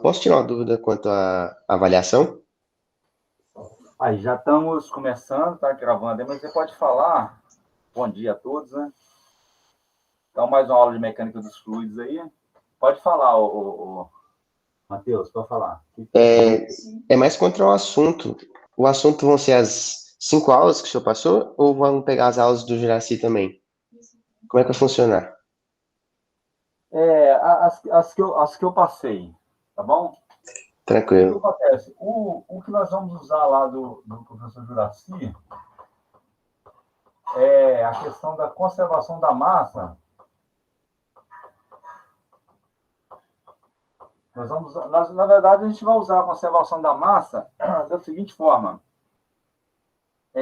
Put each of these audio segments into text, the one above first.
posso tirar uma dúvida quanto à avaliação? Aí, já estamos começando, tá gravando aí, mas você pode falar. Bom dia a todos, né? Então, mais uma aula de mecânica dos fluidos aí. Pode falar, o Matheus, pode falar. É mais contra o assunto. O assunto vão ser as 5 aulas que o senhor passou ou vão pegar as aulas do Juraci também? Como é que vai funcionar? As que eu passei, tá bom? O que Tranquilo. acontece? O que nós vamos usar lá do professor Juraci é a questão da conservação da massa. Na verdade, a gente vai usar a conservação da massa da seguinte forma. O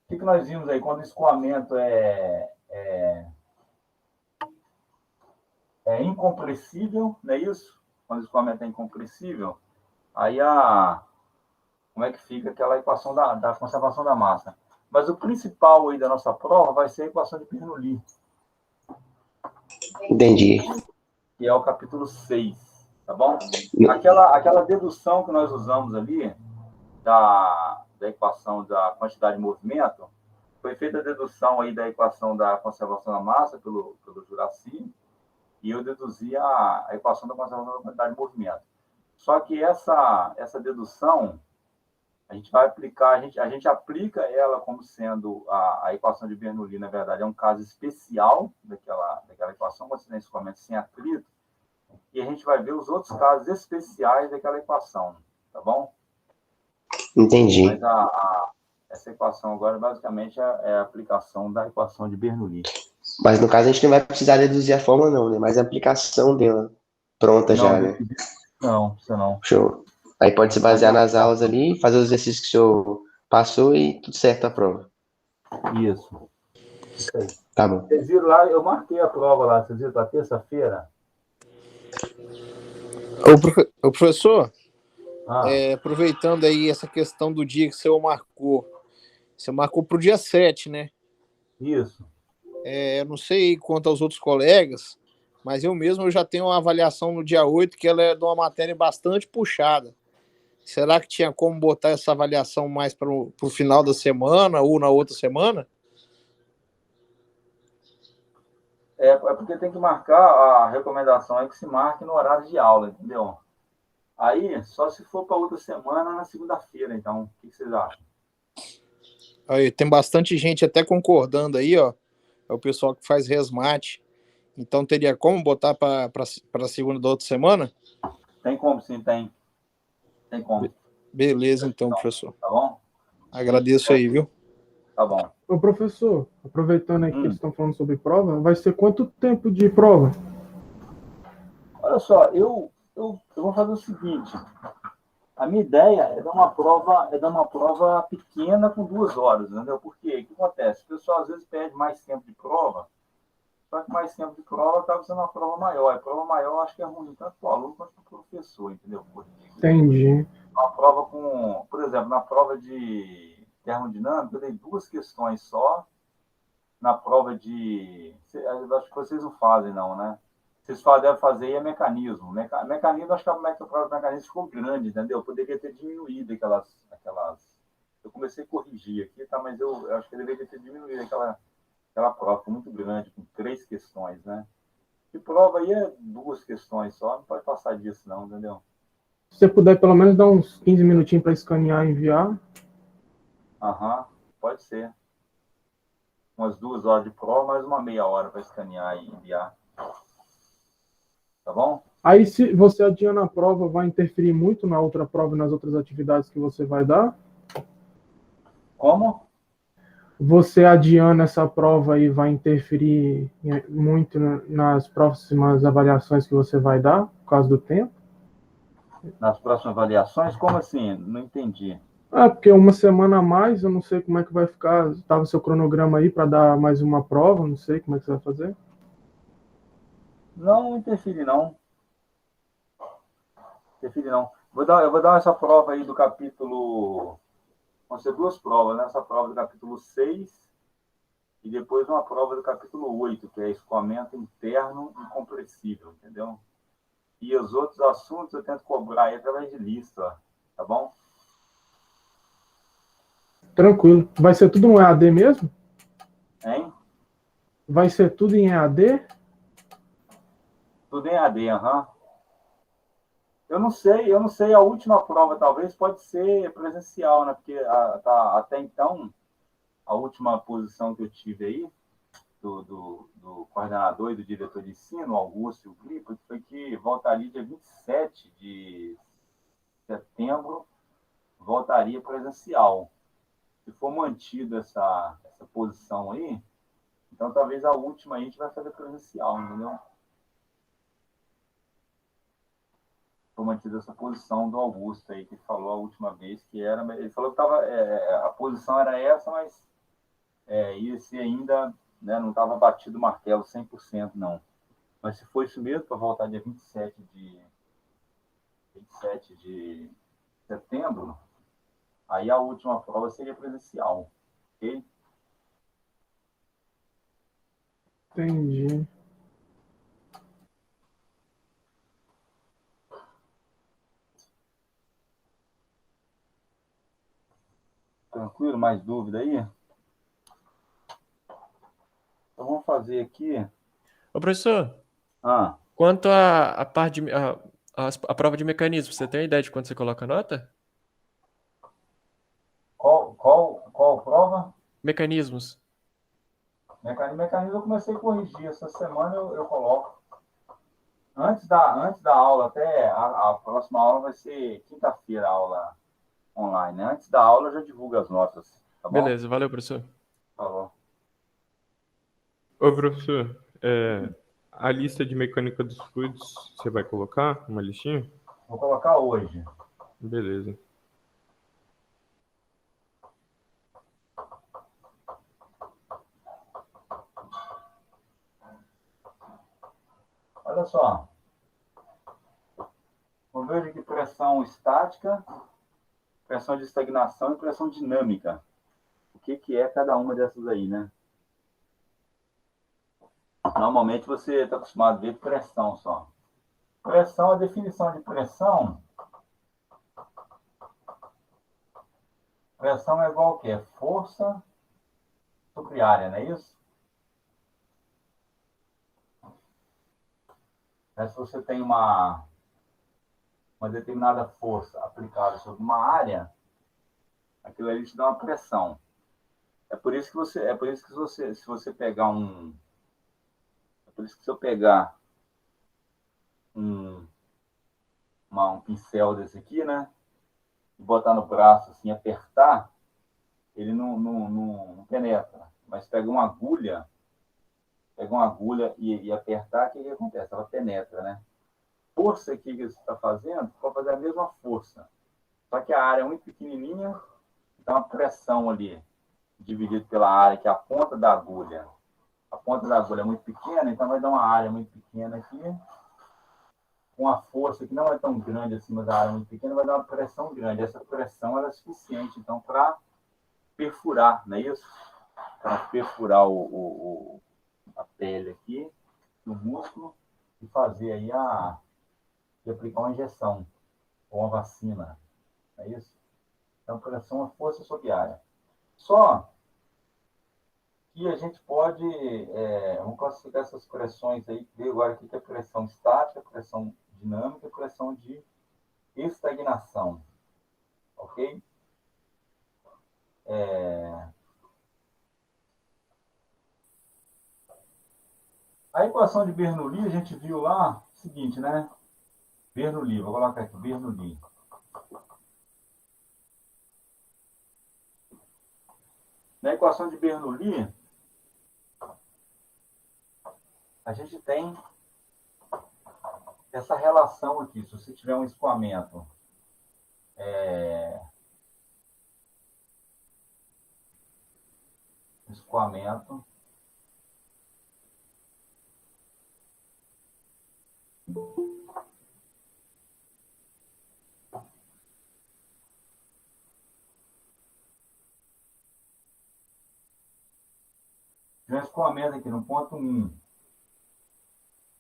que nós vimos aí quando o escoamento é incompressível, não é isso? Quando o escoamento é incompressível, aí como é que fica aquela equação da conservação da massa? Mas o principal aí da nossa prova vai ser a equação de Bernoulli, Entendi. que é o capítulo 6, tá bom? Aquela dedução que nós usamos ali, da equação da quantidade de movimento, foi feita a dedução aí da equação da conservação da massa pelo Juraci, e eu deduzi a equação da conservação da quantidade de movimento. Só que essa dedução, a gente vai aplicar, a gente aplica ela como sendo a equação de Bernoulli, na verdade, é um caso especial daquela equação, quando você tem escoamento sem atrito, e a gente vai ver os outros casos especiais daquela equação, tá bom? Entendi. Mas essa equação agora, basicamente, é a aplicação da equação de Bernoulli. Mas no caso a gente não vai precisar deduzir a fórmula não, né? Mas a aplicação dela pronta Não, já, né? não, você não. Show. Aí pode se Vai basear ver a nas aulas aplicação. ali, fazer os exercícios que o senhor passou e tudo certo a prova. Isso aí. Tá bom. Vocês viram lá, eu marquei a prova lá, vocês viram para terça-feira? Ô, professor, Ah, aproveitando aí essa questão do dia que você marcou para o dia 7, né? isso. Eu não sei quanto aos outros colegas, mas eu já tenho uma avaliação no dia 8 que ela é de uma matéria bastante puxada. Será que tinha como botar essa avaliação mais para o final da semana ou na outra semana? É porque tem que marcar, a recomendação é que se marque no horário de aula, entendeu? Aí, só se for para outra semana, na segunda-feira, então. O que vocês acham? Aí, tem bastante gente até concordando aí, ó. É o pessoal que faz resmate. Então teria como botar para a segunda da outra semana? Tem como, sim, tem. Tem como. Beleza, então, professor. Tá bom? Agradeço aí, viu? Tá bom. Ô, professor, aproveitando aí que eles estão falando sobre prova, vai ser quanto tempo de prova? Olha só, eu vou fazer o seguinte. A minha ideia é dar uma prova pequena com 2 horas, entendeu? Por quê? O que acontece? O pessoal às vezes pede mais tempo de prova, só que mais tempo de prova acaba sendo uma prova maior. A prova maior acho que é ruim tanto para o aluno quanto para o professor, entendeu? Entendi. Uma prova por exemplo, na prova de termodinâmica, eu dei 2 questões só. Na prova acho que vocês não fazem, não, né? Vocês devem fazer mecanismo. Mecanismo, acho que a prova de mecanismo ficou grande, entendeu? Eu poderia ter diminuído aquelas. Eu comecei a corrigir aqui, tá? Mas eu acho que eu deveria ter diminuído aquela prova, ficou muito grande, com 3 questões, né? E prova aí é 2 questões só, não pode passar disso, não, entendeu? Se você puder pelo menos dar uns 15 minutinhos para escanear e enviar. Aham, pode ser. Umas 2 horas de prova, mais uma meia hora para escanear e enviar. Tá bom? Aí, se você adiando a prova, vai interferir muito na outra prova e nas outras atividades que você vai dar? Como? Você adiando essa prova aí vai interferir muito nas próximas avaliações que você vai dar, por causa do tempo? Nas próximas avaliações? Como assim? Não entendi. Porque uma semana a mais, eu não sei como é que vai ficar. Estava o seu cronograma aí para dar mais uma prova, não sei como é que você vai fazer. Não interfere, não. Interfere, não. Eu vou dar essa prova aí do capítulo. Vão ser 2 provas, né? Essa prova do capítulo 6 e depois uma prova do capítulo 8, que é escoamento interno e compressível, entendeu? E os outros assuntos eu tento cobrar aí através de lista, tá bom? Tranquilo. Vai ser tudo um EAD mesmo? Hein? Vai ser tudo em EAD? Tudo em AD, aham. Eu não sei, a última prova talvez pode ser presencial, né? Porque até então, a última posição que eu tive aí, do coordenador e do diretor de ensino, Augusto e o Glipo, foi que voltaria dia 27 de setembro, voltaria presencial. Se for mantida essa posição aí, então talvez a última aí a gente vai fazer presencial, entendeu? Foi mantida essa posição do Augusto aí, que falou a última vez que era. Ele falou que tava, a posição era essa, mas ia ser ainda, né, não estava batido o martelo 100%, não. Mas se for isso mesmo, para voltar dia 27 de setembro, aí a última prova seria presencial, ok? Entendi. Tranquilo? Mais dúvida aí? Então vamos fazer aqui. Ô, professor, Ah, quanto à parte a prova de mecanismo, você tem ideia de quanto você coloca a nota? qual prova? Mecanismos. Mecanismo eu comecei a corrigir. Essa semana eu coloco. Antes da aula, até a próxima aula vai ser quinta-feira, a aula online, né? Antes da aula eu já divulgo as notas, tá bom? Beleza, valeu, professor. Falou. Ô, professor, a lista de mecânica dos fluidos, você vai colocar uma listinha? Vou colocar hoje. Beleza. Olha só. Eu vejo aqui pressão estática, pressão de estagnação e pressão dinâmica. O que é cada uma dessas aí, né? Normalmente você está acostumado a ver pressão só. Pressão, a definição de pressão. Pressão é igual ao quê? Força sobre área, não é isso? Se você tem uma determinada força aplicada sobre uma área, aquilo ali te dá uma pressão. Se você pegar se eu pegar um, um pincel desse aqui, né, e botar no braço assim, apertar, ele não penetra. Mas pega uma agulha e apertar, o que acontece? Ela penetra, né? Força aqui que você está fazendo, pode fazer a mesma força. Só que a área é muito pequenininha, então a pressão ali, dividido pela área, que é a ponta da agulha. A ponta da agulha é muito pequena, então vai dar uma área muito pequena aqui, com a força que não é tão grande assim, mas a área é muito pequena, vai dar uma pressão grande. Essa pressão era suficiente, então, para perfurar, não é isso? Para perfurar a pele aqui, no músculo, e fazer aí e aplicar uma injeção, ou uma vacina, não é isso? Então, pressão é força sobre área. Só que a gente pode, vamos classificar essas pressões aí, ver agora o que é pressão estática, pressão dinâmica e pressão de estagnação, ok? A equação de Bernoulli, a gente viu lá, o seguinte, né? Bernoulli, vou colocar aqui, Bernoulli. Na equação de Bernoulli, a gente tem essa relação aqui. Se você tiver um escoamento escoamento aqui no ponto 1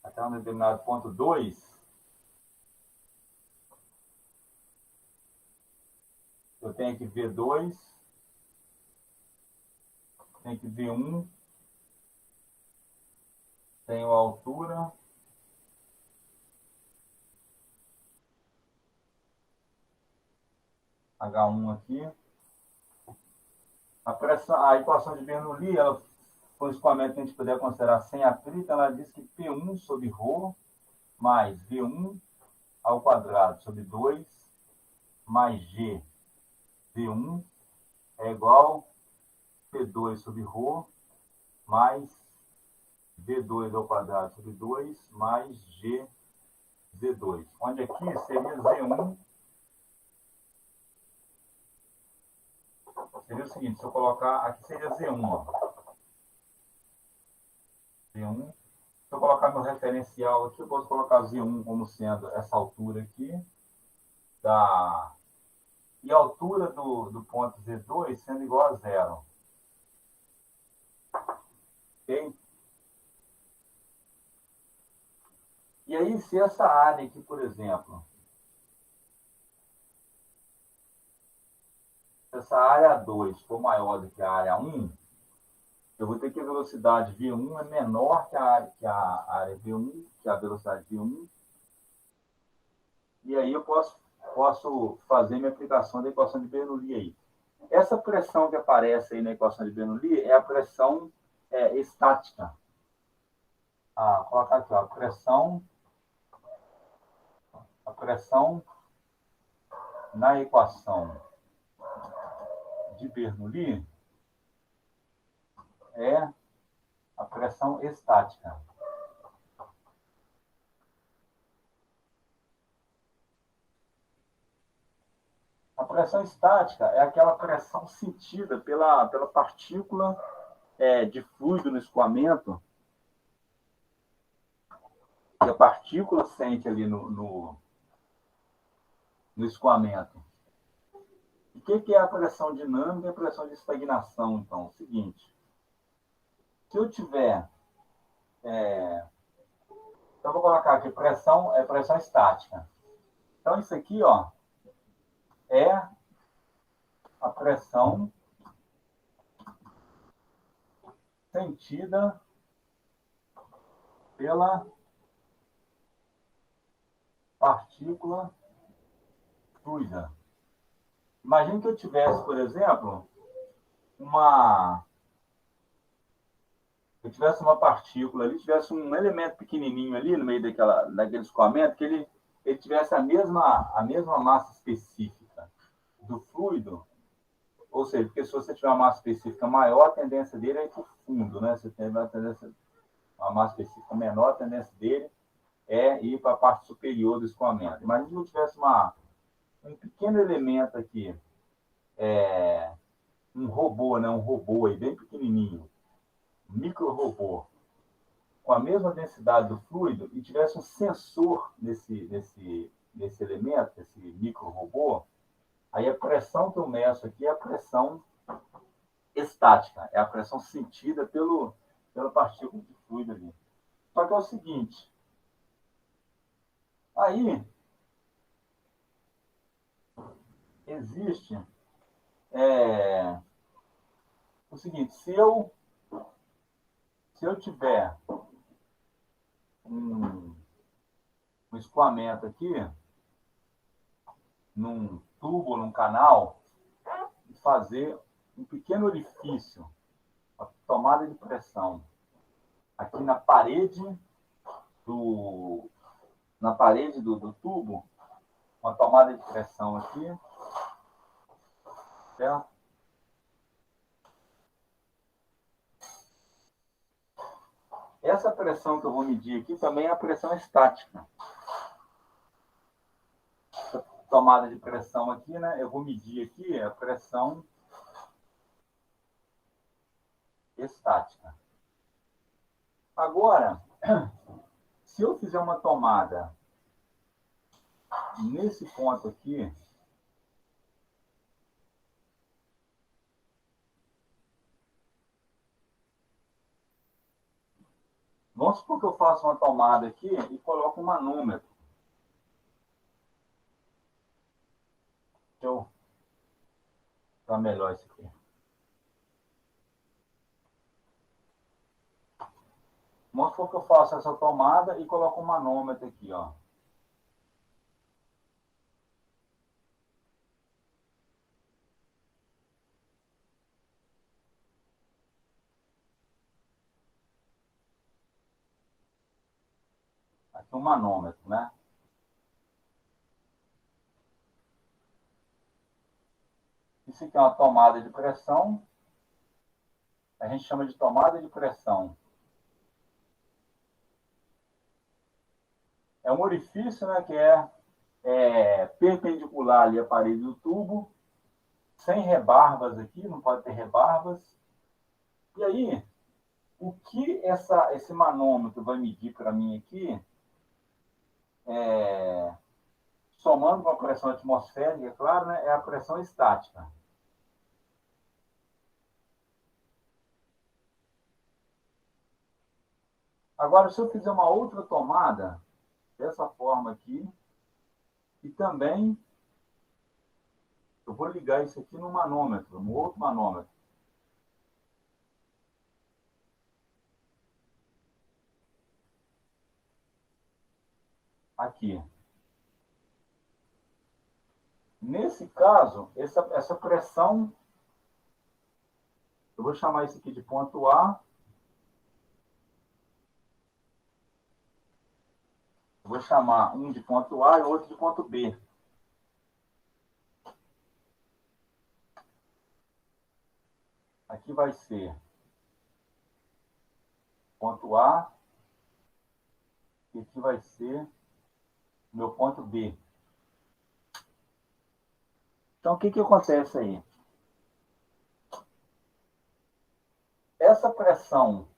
até um determinado ponto 2, eu tenho aqui V2, tenho aqui V1, tenho a altura, H1 aqui. A equação de Bernoulli, ela foi um escoamento que a gente puder considerar sem atrito, ela diz que P1 sobre ρ mais V1 ao quadrado sobre 2 mais G V1 é igual a P2 sobre ρ mais V2 ao quadrado sobre 2 mais G Z2. Onde aqui seria Z1. Seria o seguinte, se eu colocar, aqui seria Z1, ó. Z1. Se eu colocar meu referencial aqui, eu posso colocar Z1 como sendo essa altura aqui. E a altura do ponto Z2 sendo igual a 0. Ok? E aí, se essa área aqui, por exemplo, se essa área 2 for maior do que a área 1, eu vou ter que a velocidade V1 é menor que a área V1, que a velocidade V1. E aí eu posso fazer minha aplicação da equação de Bernoulli aí. Essa pressão que aparece aí na equação de Bernoulli é a pressão estática. Vou colocar aqui, ó, a pressão na equação de Bernoulli é a pressão estática. A pressão estática é aquela pressão sentida pela partícula de fluido no escoamento, que a partícula sente ali no escoamento. O que é a pressão dinâmica e a pressão de estagnação, então? É o seguinte, se eu tiver... então, vou colocar aqui, pressão estática. Então, isso aqui, ó, é a pressão sentida pela partícula fluida. Imagine que eu tivesse, por exemplo, uma partícula ali, tivesse um elemento pequenininho ali no meio daquele escoamento, que ele tivesse a mesma massa específica do fluido, ou seja, porque se você tiver uma massa específica maior, a tendência dele é ir para o fundo, né? Se tem uma massa específica menor, a tendência dele é ir para a parte superior do escoamento. Imagina que eu tivesse um pequeno elemento aqui, um robô, né? Um robô aí, bem pequenininho, um micro-robô, com a mesma densidade do fluido, e tivesse um sensor nesse elemento, esse micro-robô, aí a pressão que eu meço aqui é a pressão estática, é a pressão sentida pela partícula de fluido ali. Só que é o seguinte, aí existe o seguinte, se eu tiver um escoamento aqui, num tubo, num canal, e fazer um pequeno orifício, uma tomada de pressão, aqui na parede do tubo, uma tomada de pressão aqui, certo? Essa pressão que eu vou medir aqui também é a pressão estática. Essa tomada de pressão aqui, né? Eu vou medir aqui a pressão estática. Agora, se eu fizer uma tomada nesse ponto aqui, vamos supor que eu faço uma tomada aqui e coloco um manômetro. mostrar melhor isso aqui. Vamos supor que eu faço essa tomada e coloco um manômetro aqui, ó. Aqui um manômetro, né? Isso aqui é uma tomada de pressão. A gente chama de tomada de pressão. É um orifício, né, que é perpendicular ali à parede do tubo, sem rebarbas aqui, não pode ter rebarbas. E aí, o que esse manômetro vai medir para mim aqui, somando com a pressão atmosférica, é claro, né, é a pressão estática. Agora, se eu fizer uma outra tomada, dessa forma aqui, e também eu vou ligar isso aqui no manômetro, no outro manômetro. Aqui. Nesse caso, essa pressão, eu vou chamar isso aqui de ponto A. Eu vou chamar um de ponto A e outro de ponto B. Aqui vai ser ponto A e aqui vai ser meu ponto B. Então, o que acontece aí? Essa pressão,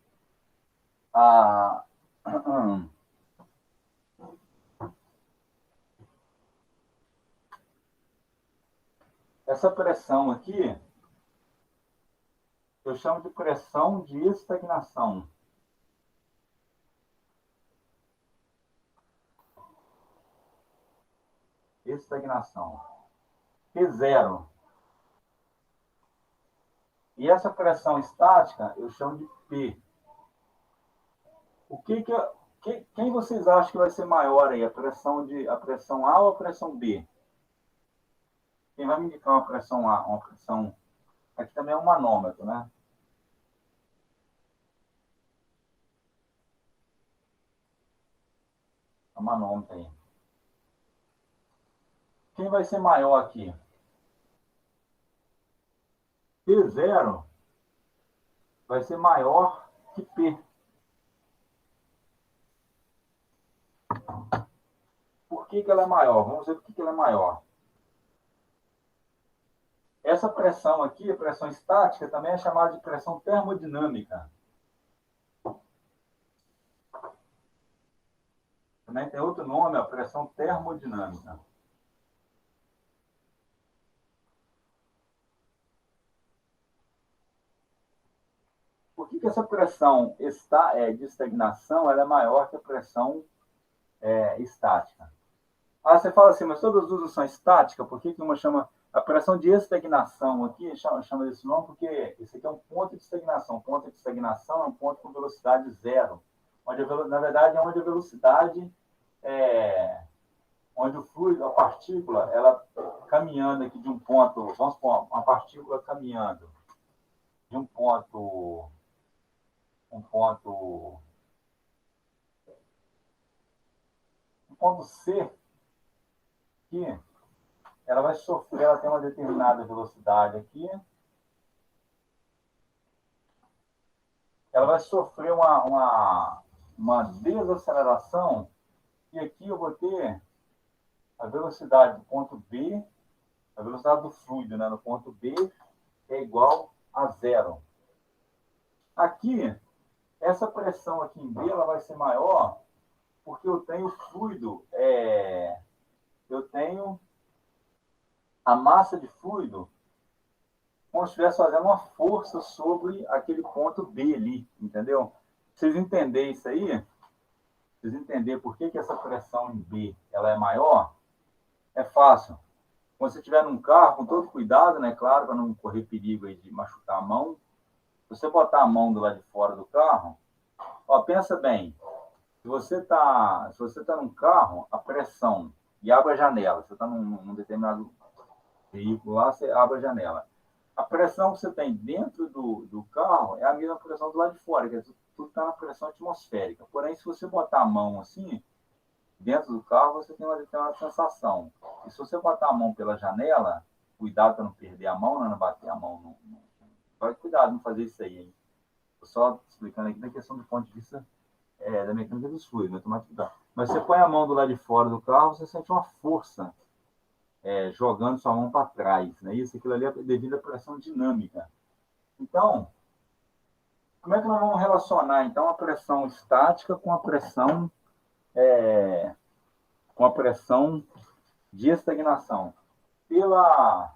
essa pressão aqui, eu chamo de pressão de estagnação. Estagnação. P0. E essa pressão estática eu chamo de P. Quem vocês acham que vai ser maior aí? A pressão A ou a pressão B? Quem vai me indicar uma pressão A? Uma pressão... Aqui também é um manômetro, né? É um manômetro aí. Quem vai ser maior aqui? P0 vai ser maior que P. Por que ela é maior? Vamos ver por que ela é maior. Essa pressão aqui, a pressão estática, também é chamada de pressão termodinâmica. Também tem outro nome, a pressão termodinâmica. Por que essa pressão de estagnação ela é maior que a pressão estática? Você fala assim, mas todas as duas são estáticas, por que uma chama... A pressão de estagnação aqui, chama desse nome porque esse aqui é um ponto de estagnação. Ponto de estagnação é um ponto com velocidade zero. Na verdade, é onde a velocidade, onde o fluido, a partícula, ela caminhando aqui de um ponto, vamos supor, uma partícula caminhando de um ponto C, aqui, ela vai sofrer, ela tem uma determinada velocidade aqui, ela vai sofrer uma desaceleração, e aqui eu vou ter a velocidade do ponto B, a velocidade do fluido, né, no ponto B é igual a zero. Aqui, essa pressão aqui em B ela vai ser maior porque eu tenho fluido, eu tenho a massa de fluido como se estivesse fazendo uma força sobre aquele ponto B ali, entendeu? Vocês entenderem isso aí, vocês entenderem por que essa pressão em B ela é maior, é fácil. Quando você estiver num carro, com todo cuidado, né? Claro, para não correr perigo aí de machucar a mão. Se você botar a mão do lado de fora do carro, ó, pensa bem. Se você tá num carro, a pressão, e abre a janela, você está num determinado veículo lá, você abre a janela. A pressão que você tem dentro do carro é a mesma pressão do lado de fora, quer dizer, tudo está na pressão atmosférica. Porém, se você botar a mão assim, dentro do carro, você tem uma determinada sensação. E se você botar a mão pela janela, cuidado para não perder a mão, né, não bater a mão. Vai cuidado não fazer isso aí, hein? Estou só explicando aqui da questão do ponto de vista da mecânica dos fluidos, né? Tomar cuidado. Mas você põe a mão do lado de fora do carro, você sente uma força jogando sua mão para trás, né? Isso, aquilo ali é devido à pressão dinâmica. Então, como é que nós vamos relacionar então a pressão estática com a pressão de estagnação? Pela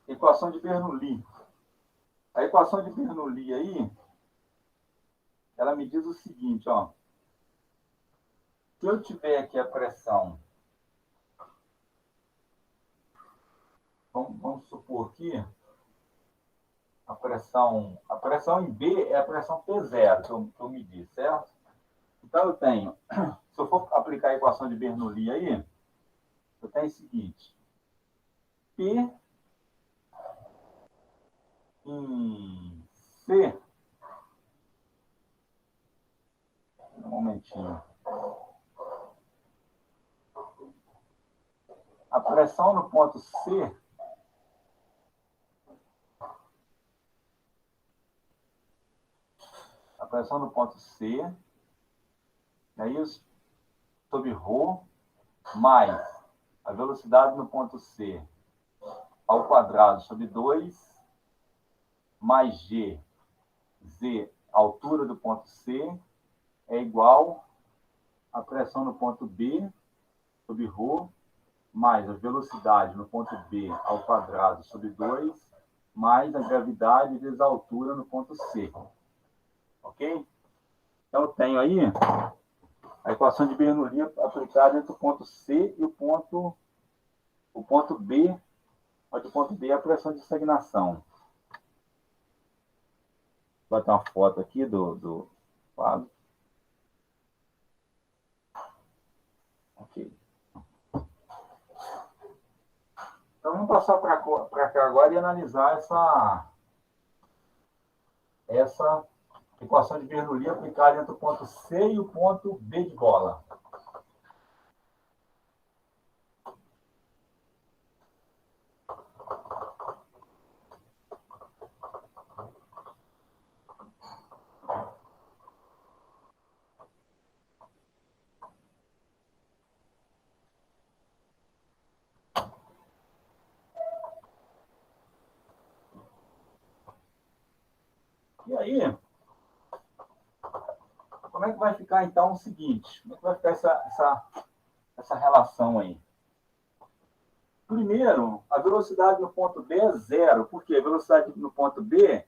equação de Bernoulli. A equação de Bernoulli aí, ela me diz o seguinte, ó. Se eu tiver aqui a pressão, vamos supor aqui, a pressão em B é a pressão P0 que eu medi, certo? Então eu tenho, se eu for aplicar a equação de Bernoulli aí, eu tenho o seguinte, P em C, um momentinho, a pressão no ponto C é isso, sobre ρ, mais a velocidade no ponto C ao quadrado sobre 2, mais G, Z, altura do ponto C, é igual a pressão no ponto B sobre ρ, mais a velocidade no ponto B ao quadrado sobre 2, mais a gravidade vezes a altura no ponto C. Ok? Então, eu tenho aí a equação de Bernoulli aplicada entre o ponto C e o ponto B, onde o ponto B é a pressão de estagnação. Vou botar uma foto aqui do quadro. Ok. Então, vamos passar para cá agora e analisar essa equação de Bernoulli aplicada entre o ponto C e o ponto B de bola. E aí, como é que vai ficar, então, o seguinte? Como é que vai ficar essa relação aí? Primeiro, a velocidade no ponto B é zero. Por quê? A velocidade no ponto B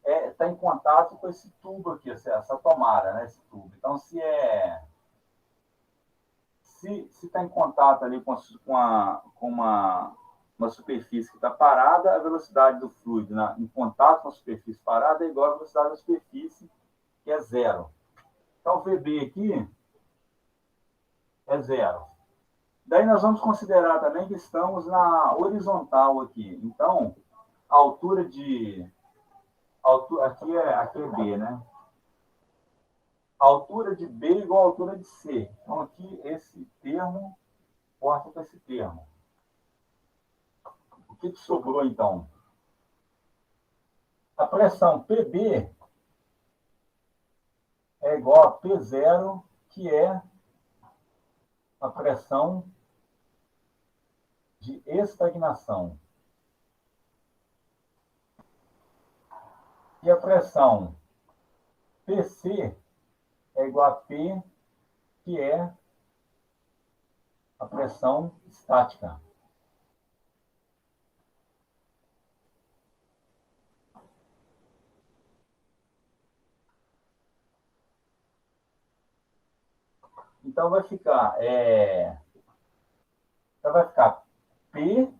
está em contato com esse tubo aqui, essa tomada, né? Esse tubo. Então, se está em contato ali com uma superfície que está parada, a velocidade do fluido em contato com a superfície parada é igual à velocidade da superfície, que é zero. Então, o VB aqui é zero. Daí nós vamos considerar também que estamos na horizontal aqui. Então, a altura aqui é B, né? A altura de B é igual à altura de C. Então, aqui, esse termo corta com esse termo. O que sobrou, então? A pressão PB é igual a P0, que é a pressão de estagnação. E a pressão PC é igual a P, que é a pressão estática. Então vai ficar, P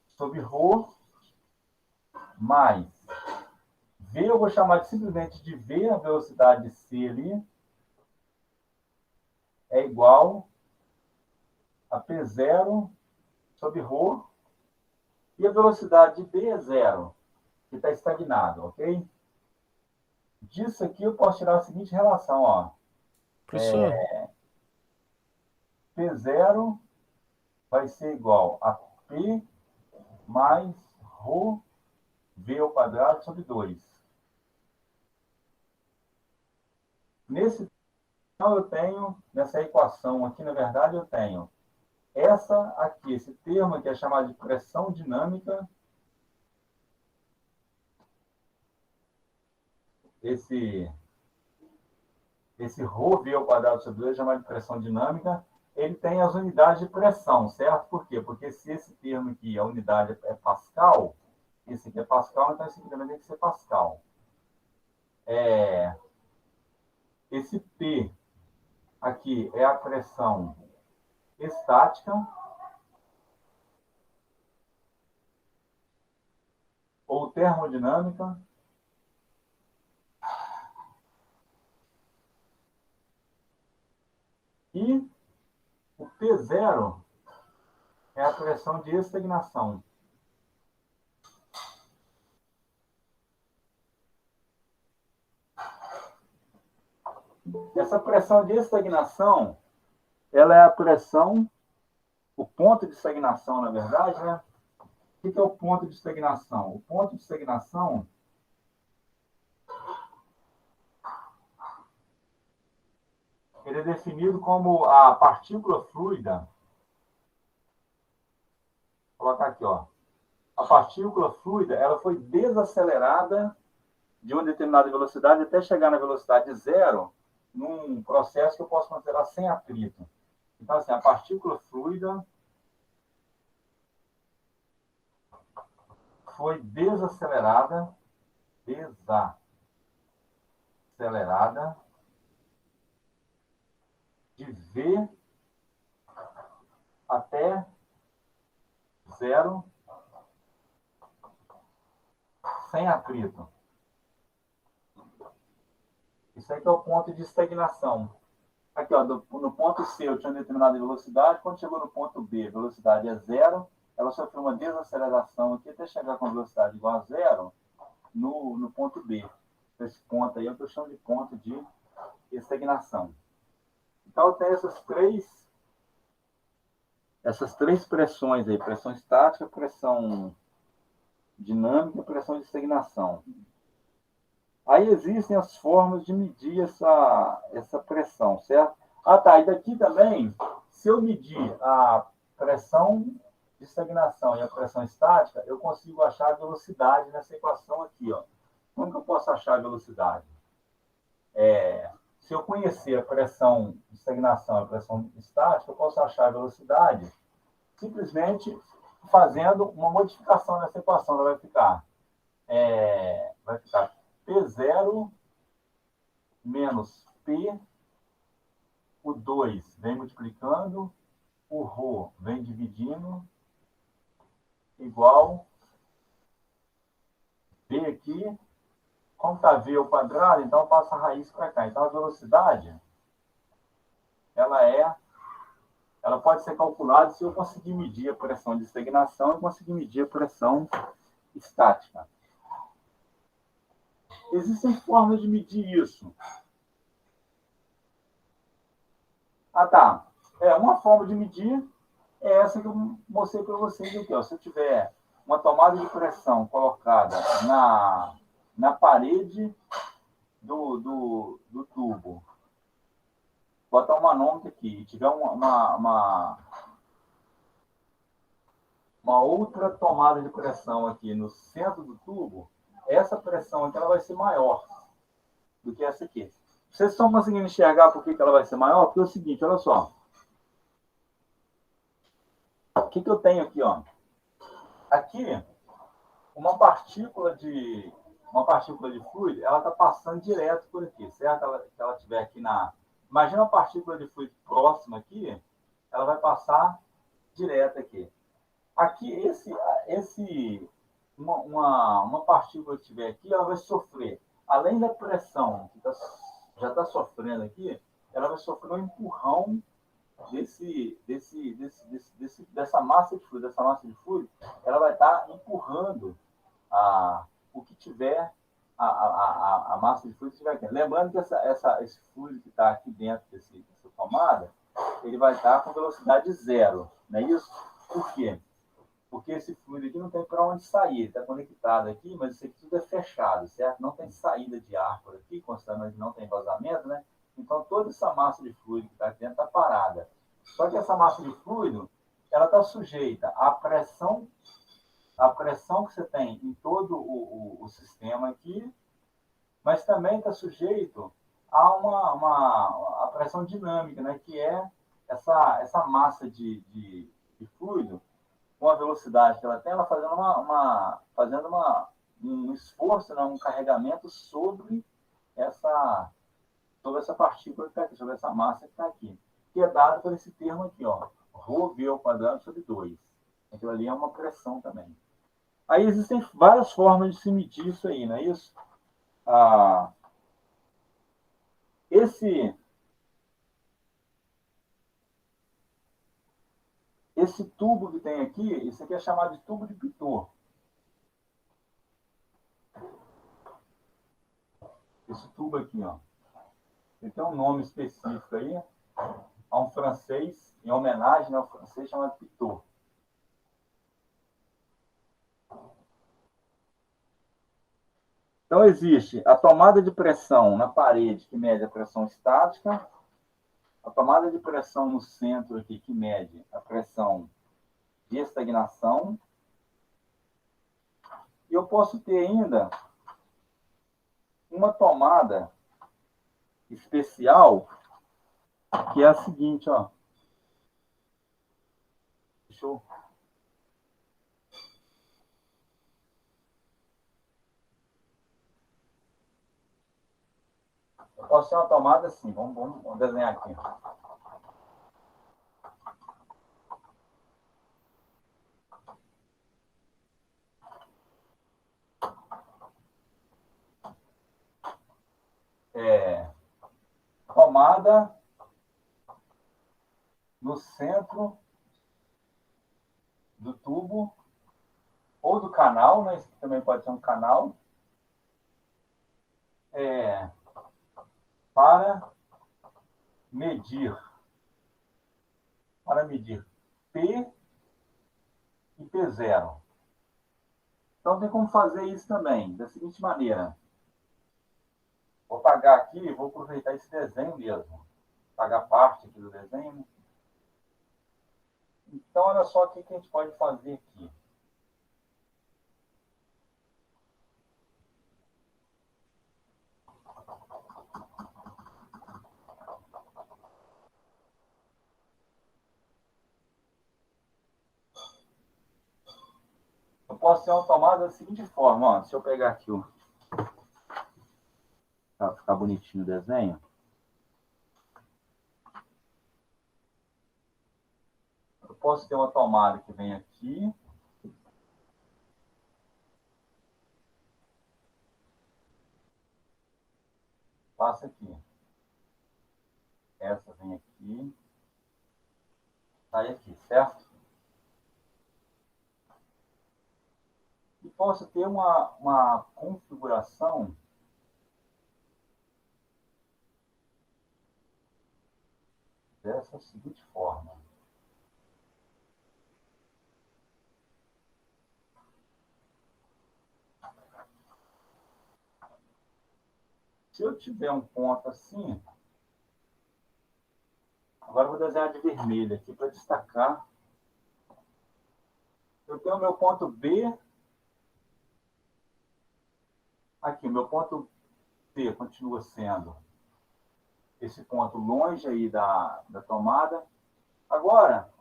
sobre ρ mais V, eu vou chamar simplesmente de V, a velocidade C ali, é igual a P0 sobre ρ, e a velocidade de B é zero, que está estagnado, ok? Disso aqui eu posso tirar a seguinte relação, ó. Professor, P0 vai ser igual a P mais ρ V ao quadrado sobre 2. Eu tenho, nessa equação aqui, na verdade, eu tenho essa aqui, esse termo aqui é chamado de pressão dinâmica, esse ρ ao quadrado sobre 2 é chamado de pressão dinâmica, ele tem as unidades de pressão, certo? Por quê? Porque se esse termo aqui, a unidade é Pascal, esse aqui é Pascal, então esse aqui também tem que ser Pascal. Esse P aqui é a pressão estática, ou termodinâmica. E o P0 é a pressão de estagnação. Essa pressão de estagnação, ela é a pressão, o ponto de estagnação, na verdade, né? O que é o ponto de estagnação? O ponto de estagnação ele é definido como a partícula fluida. Vou colocar aqui, ó. A partícula fluida, ela foi desacelerada de uma determinada velocidade até chegar na velocidade zero, num processo que eu posso considerar sem atrito. Então, assim, a partícula fluida foi desacelerada de V até zero sem atrito. Isso aí que é o ponto de estagnação. Aqui, ó, no ponto C eu tinha determinada velocidade, quando chegou no ponto B, a velocidade é zero, ela sofreu uma desaceleração aqui até chegar com a velocidade igual a zero no ponto B. Esse ponto aí é o que eu chamo de ponto de estagnação. Então, eu tenho essas três pressões aí, pressão estática, pressão dinâmica e pressão de estagnação. Aí existem as formas de medir essa pressão, certo? Ah, tá. E daqui também, se eu medir a pressão de estagnação e a pressão estática, eu consigo achar a velocidade nessa equação aqui, ó. Como que eu posso achar a velocidade? Se eu conhecer a pressão de estagnação e a pressão estática, eu posso achar a velocidade simplesmente fazendo uma modificação nessa equação. Ela vai ficar P0 menos P, o 2 vem multiplicando, o ρ vem dividindo, igual B aqui. Como está V ao quadrado, então passa a raiz para cá. Então a velocidade, ela pode ser calculada se eu conseguir medir a pressão de estagnação e conseguir medir a pressão estática. Existem formas de medir isso. Ah, tá. Uma forma de medir é essa que eu mostrei para vocês aqui. Ó. Se eu tiver uma tomada de pressão colocada na parede do tubo, botar um manômetro aqui e tiver uma outra tomada de pressão aqui no centro do tubo, essa pressão aqui ela vai ser maior do que essa aqui. Vocês estão conseguindo enxergar por que ela vai ser maior? Porque é o seguinte, olha só. O que eu tenho aqui, ó? Aqui, uma partícula de fluido, ela está passando direto por aqui, certo? Se ela estiver aqui Imagina uma partícula de fluido próxima aqui, ela vai passar direto aqui. Aqui, uma partícula que estiver aqui, ela vai sofrer, além da pressão que já está sofrendo aqui, ela vai sofrer um empurrão dessa massa de fluido. Essa massa de fluido, ela vai estar empurrando o que tiver, a massa de fluido que estiver aqui. Lembrando que esse fluido que está aqui dentro dessa tomada, ele vai estar com velocidade zero, não é isso? Por quê? Porque esse fluido aqui não tem para onde sair, ele está conectado aqui, mas isso aqui tudo é fechado, certo? Não tem saída de ar por aqui, considerando que não tem vazamento, né? Então, toda essa massa de fluido que está aqui dentro está parada. Só que essa massa de fluido, ela está sujeita à pressão que você tem em todo o sistema aqui, mas também está sujeito a uma pressão dinâmica, né? Que é essa massa de fluido, com a velocidade que ela tem, ela fazendo um esforço, né? Um carregamento sobre essa partícula que está aqui, sobre essa massa que está aqui, que é dado por esse termo aqui, ó, ρv² sobre 2. Aquilo ali é uma pressão também. Aí existem várias formas de se medir isso aí, não é isso? Esse tubo que tem aqui, isso aqui é chamado de tubo de Pitot. Esse tubo aqui, ó, ele tem um nome específico aí, a um francês, em homenagem ao francês chamado Pitot. Então, existe a tomada de pressão na parede, que mede a pressão estática, a tomada de pressão no centro aqui, que mede a pressão de estagnação, e eu posso ter ainda uma tomada especial, que é a seguinte, ó. Deixa eu... Eu posso ter uma tomada assim, vamos desenhar aqui. Tomada no centro do tubo, ou do canal, né? Isso também pode ser um canal, para medir P e P0. Então, tem como fazer isso também, da seguinte maneira. Vou apagar aqui e vou aproveitar esse desenho mesmo. Apagar parte aqui do desenho. Então, olha só o que a gente pode fazer aqui. Eu posso ter uma tomada da seguinte forma, ó. Se eu pegar aqui para ficar bonitinho o desenho. Eu posso ter uma tomada que vem aqui. Passa aqui. Essa vem aqui. Sai aqui, certo? E posso ter uma configuração dessa seguinte forma. Se eu tiver um ponto assim, agora eu vou desenhar de vermelho aqui para destacar. Eu tenho o meu ponto B. Aqui, o meu ponto B continua sendo esse ponto longe aí da tomada. Agora,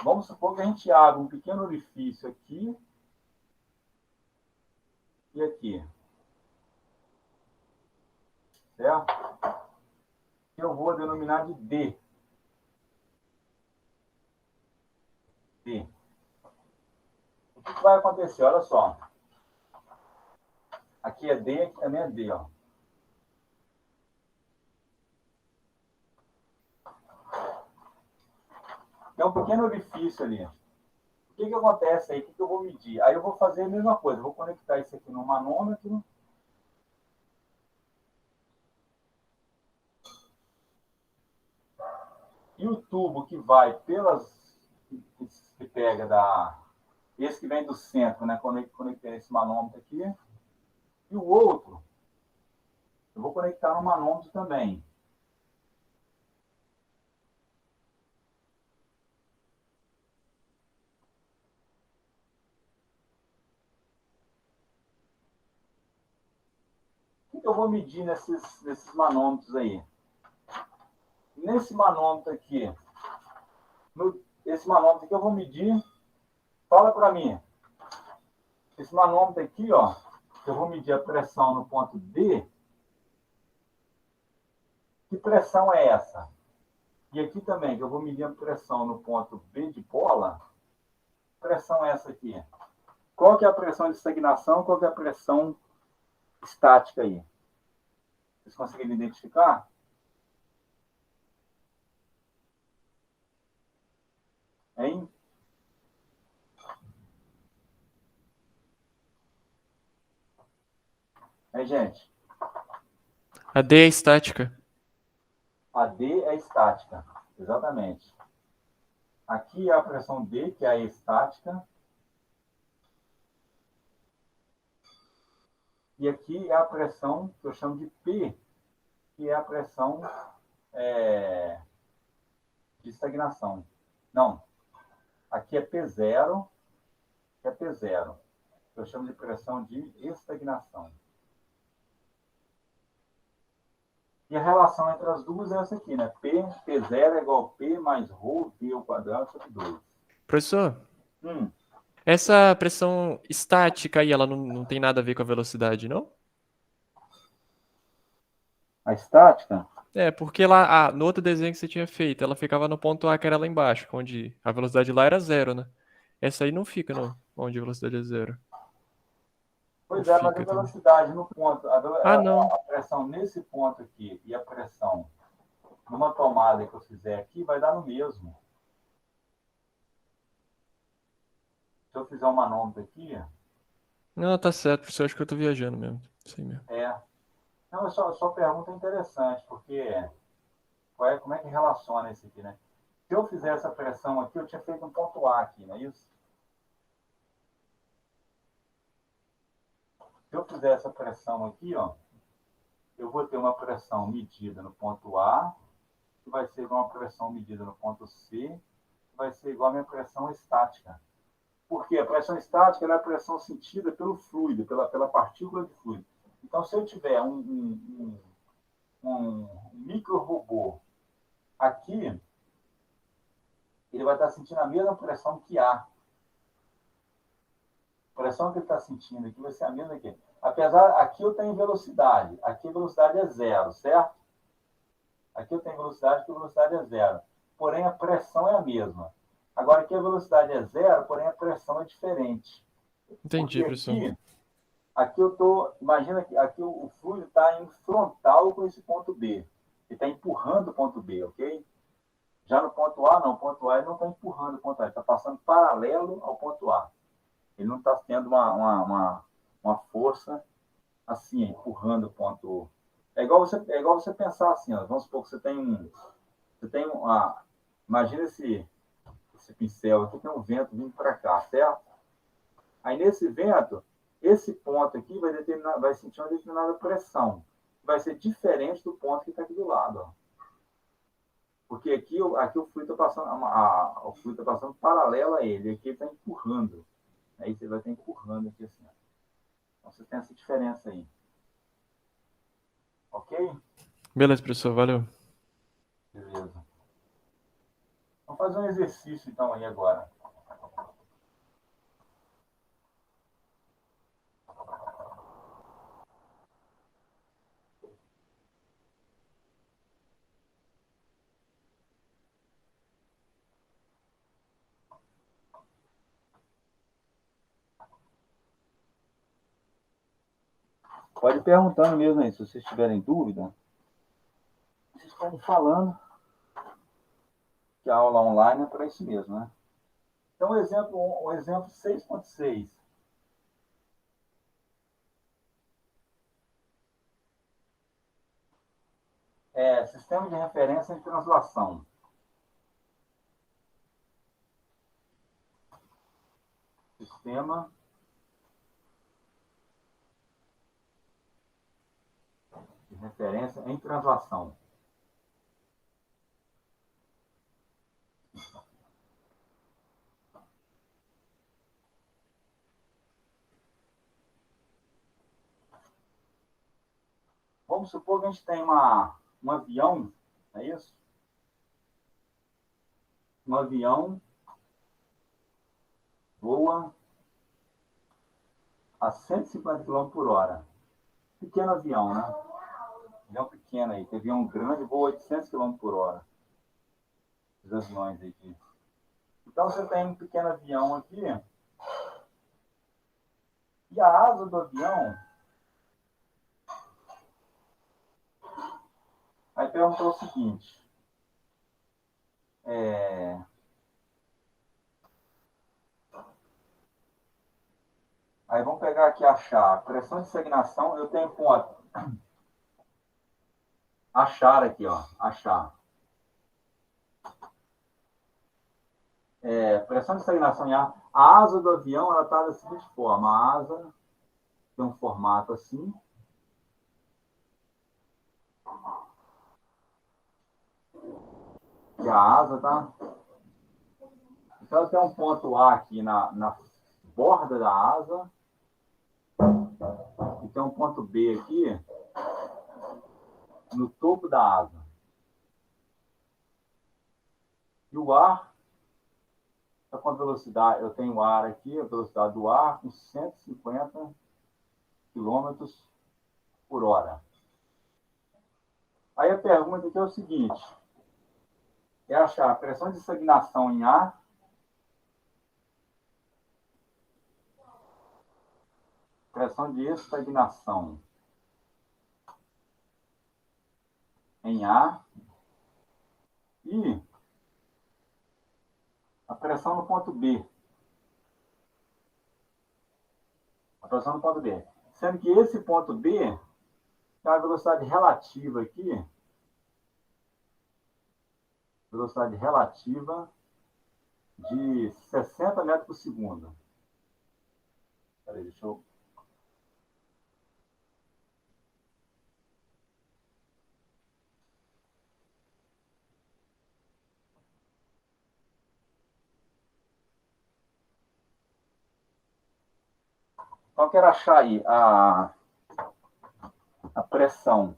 vamos supor que a gente abra um pequeno orifício aqui e aqui. Certo? que eu vou denominar de D. D. O que vai acontecer? Olha só. Aqui é D, aqui também é D, ó. Tem um pequeno orifício ali. O que acontece aí? O que eu vou medir? Aí eu vou fazer a mesma coisa. Eu vou conectar isso aqui no manômetro. E o tubo que vai que pega esse que vem do centro, né? Conectei esse manômetro aqui. E o outro, eu vou conectar no manômetro também. O que eu vou medir nesses manômetros aí? Nesse manômetro aqui, esse manômetro aqui eu vou medir. Fala para mim. Esse manômetro aqui, ó, eu vou medir a pressão no ponto D. Que pressão é essa? E aqui também, que eu vou medir a pressão no ponto B de bola. Que pressão é essa aqui? Qual que é a pressão de estagnação? Qual que é a pressão estática aí? Vocês conseguem identificar? Hein? Aí, gente. A D é estática. A D é estática. Exatamente. Aqui é a pressão D, que é a estática. E aqui é a pressão que eu chamo de P, que é a pressão de estagnação. Não. Aqui é P0, que é P0. Eu chamo de pressão de estagnação. E a relação entre as duas é essa aqui, né? P0 é igual a P mais ρ, P ao quadrado sobre 2. Professor, Hum, essa pressão estática aí, ela não tem nada a ver com a velocidade, não? a estática? É, porque lá, no outro desenho que você tinha feito, ela ficava no ponto A, que era lá embaixo, onde a velocidade lá era zero, né? Essa aí não fica no onde a velocidade é zero. Ou Pois é, mas a fica também? velocidade no ponto, Ah, não. a pressão nesse ponto aqui e a pressão numa tomada que eu fizer aqui vai dar no mesmo. Se eu fizer um manômetro aqui, Não, tá certo, professor. Acho que eu tô viajando mesmo. Isso aí mesmo. Não, a sua pergunta é interessante, porque como é que relaciona isso aqui, né? Se eu fizer essa pressão aqui, eu tinha feito um ponto A aqui, não é isso? Se eu fizer essa pressão aqui, ó, eu vou ter uma pressão medida no ponto A, que vai ser igual a uma pressão medida no ponto C, que vai ser igual a minha pressão estática. Por quê? A pressão estática é a pressão sentida pelo fluido, pela partícula de fluido. Então, se eu tiver um micro-robô aqui, ele vai estar sentindo a mesma pressão que A. A pressão que ele está sentindo aqui vai ser a mesma aqui. Apesar, aqui eu tenho velocidade. Aqui a velocidade é zero, certo? Aqui eu tenho velocidade, aqui a velocidade é zero. Porém, a pressão é a mesma. Agora, aqui a velocidade é zero, porém a pressão é diferente. Entendi, Porque professor. aqui eu estou... Imagina que aqui o fluido está em frontal com esse ponto B. Ele está empurrando o ponto B, ok? Já no ponto A, não. O ponto A ele não está empurrando o ponto A. Ele está passando paralelo ao ponto A. Ele não está tendo uma força assim, empurrando o ponto. É igual você pensar assim, ó, vamos supor que imagina esse pincel aqui, tem um vento vindo para cá, certo? Aí nesse vento, esse ponto aqui vai sentir uma determinada pressão. Vai ser diferente do ponto que está aqui do lado, ó. Porque aqui o fluido está passando, o fluido tá passando paralelo a ele, aqui ele está empurrando. Aí você vai estar empurrando aqui assim. Então você tem essa diferença aí. Ok? Beleza, professor. Valeu. Beleza. Vamos fazer um exercício então aí agora. Pode ir perguntando mesmo aí, se vocês tiverem dúvida. Vocês podem ir falando que a aula online é para isso mesmo, né? Então, o exemplo 6.6. Sistema de referência em translação. Sistema de referência em translação. Vamos supor que a gente tem um avião, é isso? Um avião voa a 150 km por hora. Pequeno avião, né? Avião pequeno aí. Tem avião grande voa 800 km por hora. Os aviões aqui. Então, você tem um pequeno avião aqui. E a asa do avião... Aí perguntou o seguinte. Aí vamos pegar aqui achar. Pressão de estagnação, eu tenho ponto. Achar aqui, ó. Achar. Pressão de estagnação em ar. A asa do avião, ela está da seguinte forma. A asa tem um formato assim. E a asa, tá? Então, tem um ponto A aqui na borda da asa. E tem um ponto B aqui no topo da asa. E o ar está com a velocidade, eu tenho ar aqui, a velocidade do ar com 150 km por hora. Aí a pergunta aqui é o seguinte, é achar a pressão de estagnação em ar pressão de estagnação em ar e a pressão no ponto B. A pressão no ponto B. Sendo que esse ponto B tem a velocidade relativa aqui. Velocidade relativa de 60 metros por segundo. Peraí, deixa eu... Então, eu quero achar aí a pressão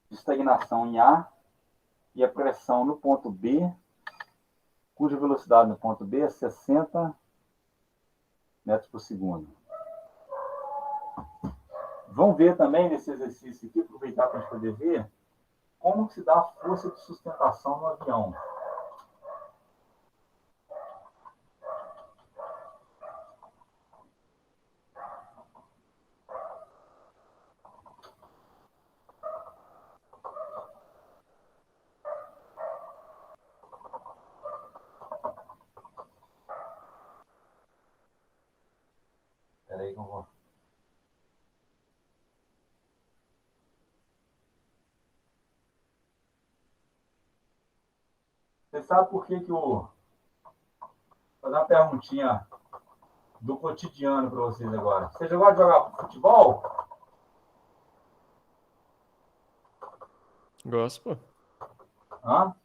de estagnação em ar e a pressão no ponto B, cuja velocidade no ponto B é 60 metros por segundo. Vamos ver também nesse exercício aqui, aproveitar para a gente poder ver como que se dá a força de sustentação no avião. Espera aí que eu vou... Você sabe por que o... Vou fazer uma perguntinha do cotidiano para vocês agora. Você já gosta de jogar futebol? Gosto, pô. Hã?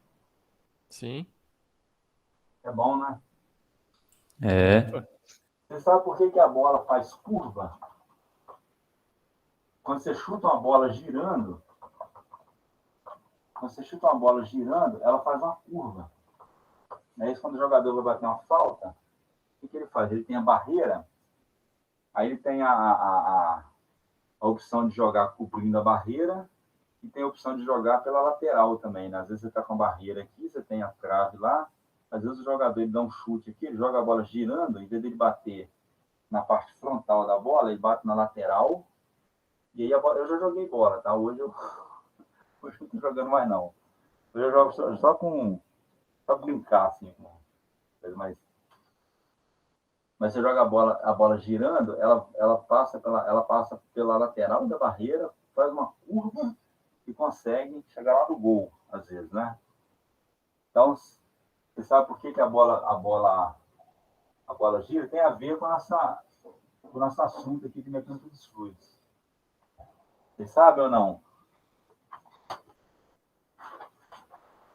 Sim. É bom, né? É. Você sabe por que a bola faz curva? Quando você chuta uma bola girando, ela faz uma curva. É isso, quando o jogador vai bater uma falta, o que ele faz? Ele tem a barreira, aí ele tem a opção de jogar cobrindo a barreira e tem a opção de jogar pela lateral também, né? Às vezes você está com a barreira aqui, você tem a trave lá, às vezes o jogador ele dá um chute aqui, ele joga a bola girando, em vez de ele bater na parte frontal da bola, ele bate na lateral E aí eu já joguei bola, tá? Hoje eu não estou jogando mais, não. Hoje eu jogo só pra brincar, assim. Mas você joga a bola girando, ela passa pela lateral da barreira, faz uma curva e consegue chegar lá no gol, às vezes, né? Então, você sabe por que a bola gira? Tem a ver com o nosso assunto aqui de mecânica dos fluidos. Você sabe ou não?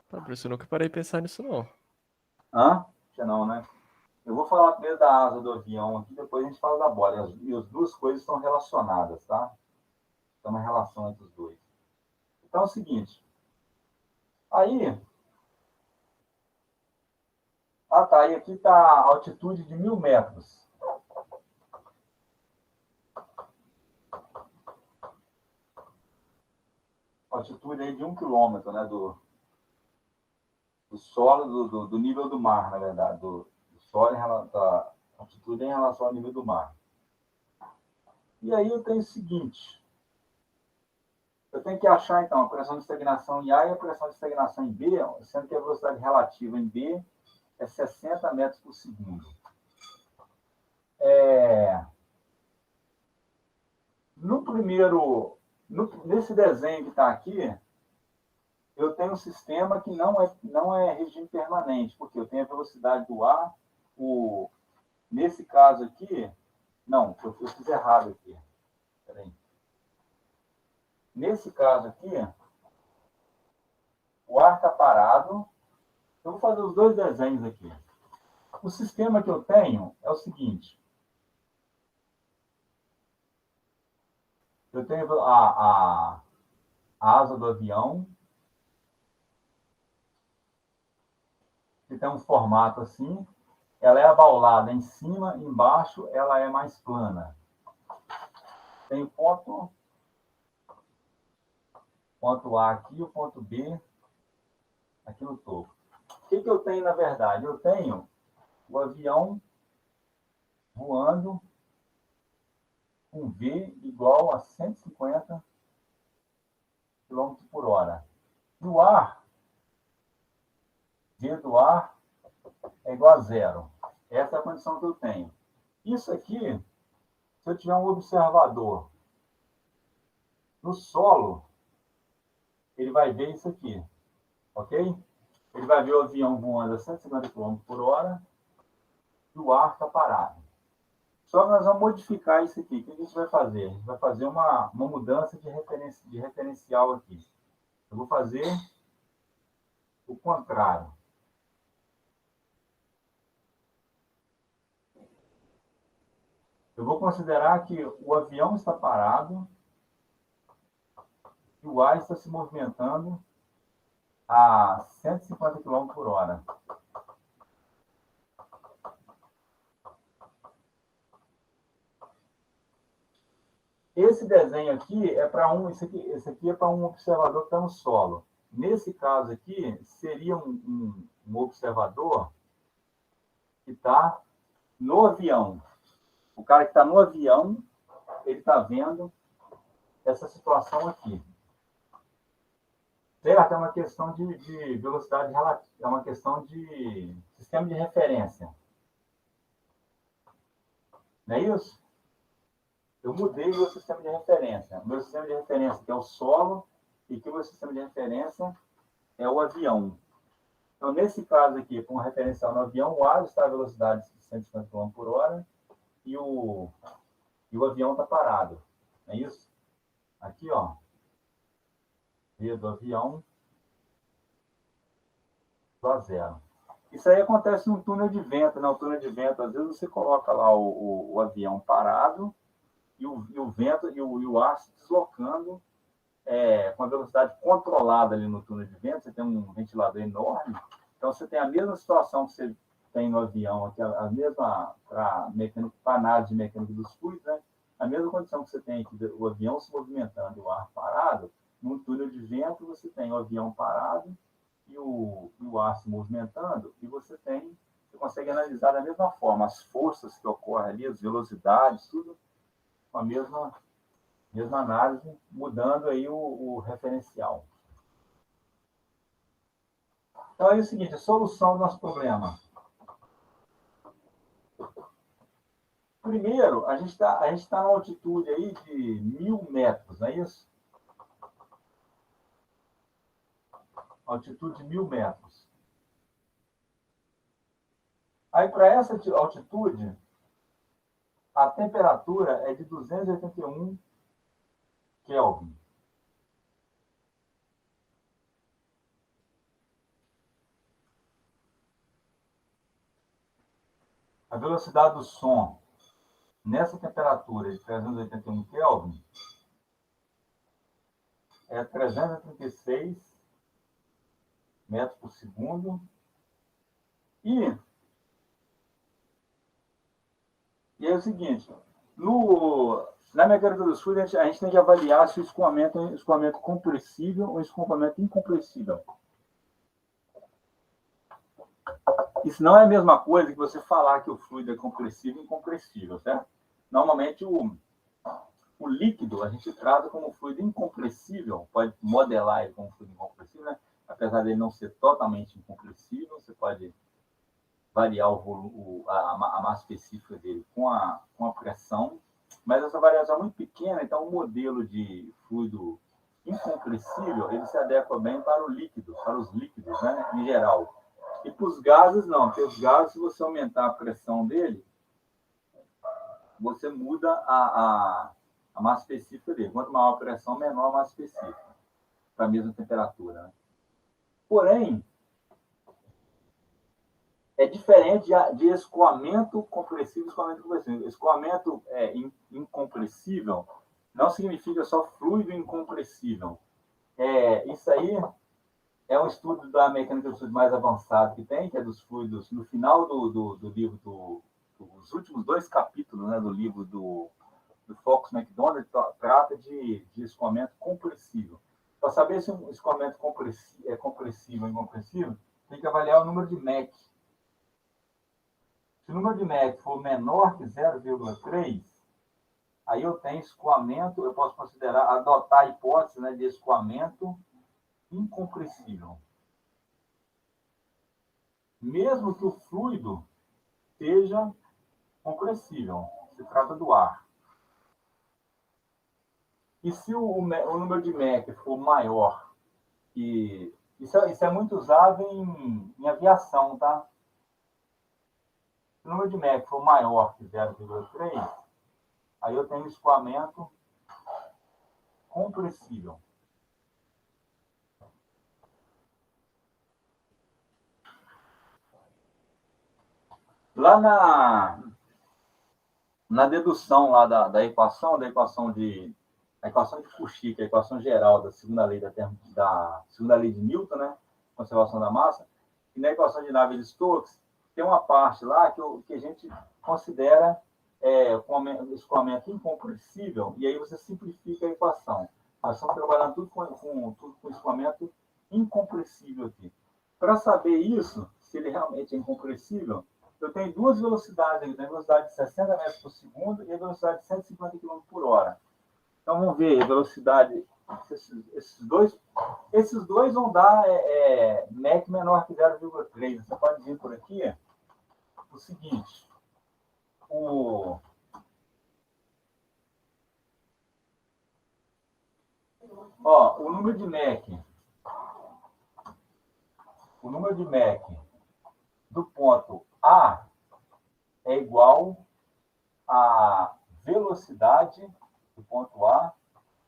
Pô, professor, eu nunca parei de pensar nisso, não. Hã? Você não, né? Eu vou falar primeiro da asa do avião aqui, depois a gente fala da bola. E as duas coisas estão relacionadas, tá? Tem uma relação entre os dois. Então é o seguinte. Aí. Ah, tá. E aqui está a altitude de 1.000 metros. Altitude aí de 1 quilômetro, né? Do solo, do nível do mar, na verdade. Do solo da altitude em relação ao nível do mar. E aí eu tenho o seguinte. Eu tenho que achar, então, a pressão de estagnação em A e a pressão de estagnação em B, sendo que a velocidade relativa em B é 60 metros por segundo. Nesse desenho que está aqui, eu tenho um sistema que não é regime permanente, porque eu tenho a velocidade do ar, nesse caso aqui, não, eu fiz errado aqui. Peraí. Nesse caso aqui, o ar está parado. Eu vou fazer os dois desenhos aqui. O sistema que eu tenho é o seguinte. Eu tenho a asa do avião, que tem um formato assim. Ela é abaulada em cima, embaixo ela é mais plana. Tem o ponto A aqui e o ponto B aqui no topo. O que eu tenho, na verdade? Eu tenho o avião voando com V igual a 150 km por hora. E o ar, V do ar, é igual a zero. Essa é a condição que eu tenho. Isso aqui, se eu tiver um observador no solo, ele vai ver isso aqui, ok? Ele vai ver o avião voando a 150 km por hora e o ar está parado. Só que nós vamos modificar isso aqui. O que a gente vai fazer? A gente vai fazer uma mudança de referencial aqui. Eu vou fazer o contrário. Eu vou considerar que o avião está parado e o ar está se movimentando a 150 km por hora. Esse desenho aqui é para esse aqui é para um observador que está no solo. Nesse caso aqui, seria um observador que está no avião. O cara que está no avião, ele está vendo essa situação aqui. Certo? É uma questão de velocidade relativa, é uma questão de sistema de referência. Não é isso? Eu mudei o meu sistema de referência. O meu sistema de referência que é o solo e que o meu sistema de referência é o avião. Então, nesse caso aqui, com referencial no avião, o ar está a velocidade de 150 km por hora e o avião está parado. Não é isso? Aqui, ó. V do avião a zero. Isso aí acontece num túnel de vento. No túnel de vento, às vezes você coloca lá o avião parado e o vento e o ar se deslocando com a velocidade controlada ali no túnel de vento. Você tem um ventilador enorme. Então, você tem a mesma situação que você tem no avião, aqui, a mesma para análise de mecânica dos fluidos, né? A mesma condição que você tem aqui, o avião se movimentando e o ar parado. Num túnel de vento, você tem o avião parado e o ar se movimentando, e você consegue analisar da mesma forma as forças que ocorrem ali, as velocidades, tudo com a mesma Mesma análise, mudando aí o referencial. Então, é o seguinte, a solução do nosso problema. Primeiro, a gente tá numa altitude aí de 1.000 metros, não é isso? Altitude de 1.000 metros. Aí, para essa altitude, a temperatura é de 281 Kelvin. A velocidade do som nessa temperatura de 381 Kelvin é 336 metros por segundo. E é o seguinte, na mecânica dos fluidos, a gente tem que avaliar se o escoamento é um escoamento compressível ou um escoamento incompressível. Isso não é a mesma coisa que você falar que o fluido é compressível ou incompressível, certo? Normalmente, o líquido a gente trata como fluido incompressível, pode modelar ele como fluido incompressível, né? Apesar dele não ser totalmente incompressível, você pode variar a massa específica dele com a pressão, mas essa variação é muito pequena, então o modelo de fluido incompressível ele se adequa bem para o líquido, para os líquidos, né, em geral. E para os gases, não. Porque os gases, se você aumentar a pressão dele, você muda a massa específica dele. Quanto maior a pressão, menor a massa específica, para a mesma temperatura. Né? Porém, é diferente de escoamento compressível e escoamento incompressível. Escoamento incompressível não significa só fluido incompressível. Isso aí é um estudo da mecânica dos fluidos mais avançado que tem, que é dos fluidos, no final do livro, dos últimos 2 capítulos, né, do livro do Fox McDonald, trata de escoamento compressível. Para saber se um escoamento é compressível ou incompressível, tem que avaliar o número de Mach. Se o número de Mach for menor que 0,3, aí eu tenho escoamento, eu posso adotar a hipótese, né, de escoamento incompressível. Mesmo que o fluido seja compressível, se trata do ar. E se o número de Mach for maior, isso é muito usado em aviação, tá? Se o número de Mach for maior que 0,3, aí eu tenho escoamento compressível. Lá na dedução lá da equação de Cauchy, que é a equação geral da segunda lei da segunda lei de Newton, né? Conservação da massa, e na equação de Navier-Stokes tem uma parte lá que a gente considera escoamento incompressível, e aí você simplifica a equação. Nós estamos trabalhando tudo com escoamento incompressível aqui. Para saber isso, se ele realmente é incompressível, eu tenho 2 velocidades. Eu tenho a velocidade de 60 metros por segundo e a velocidade de 150 km por hora. Então, vamos ver a velocidade. Esses dois vão dar Mach menor que 0,3. Você pode vir por aqui o seguinte. O número de Mach. O número de Mach do ponto A é igual à velocidade do ponto A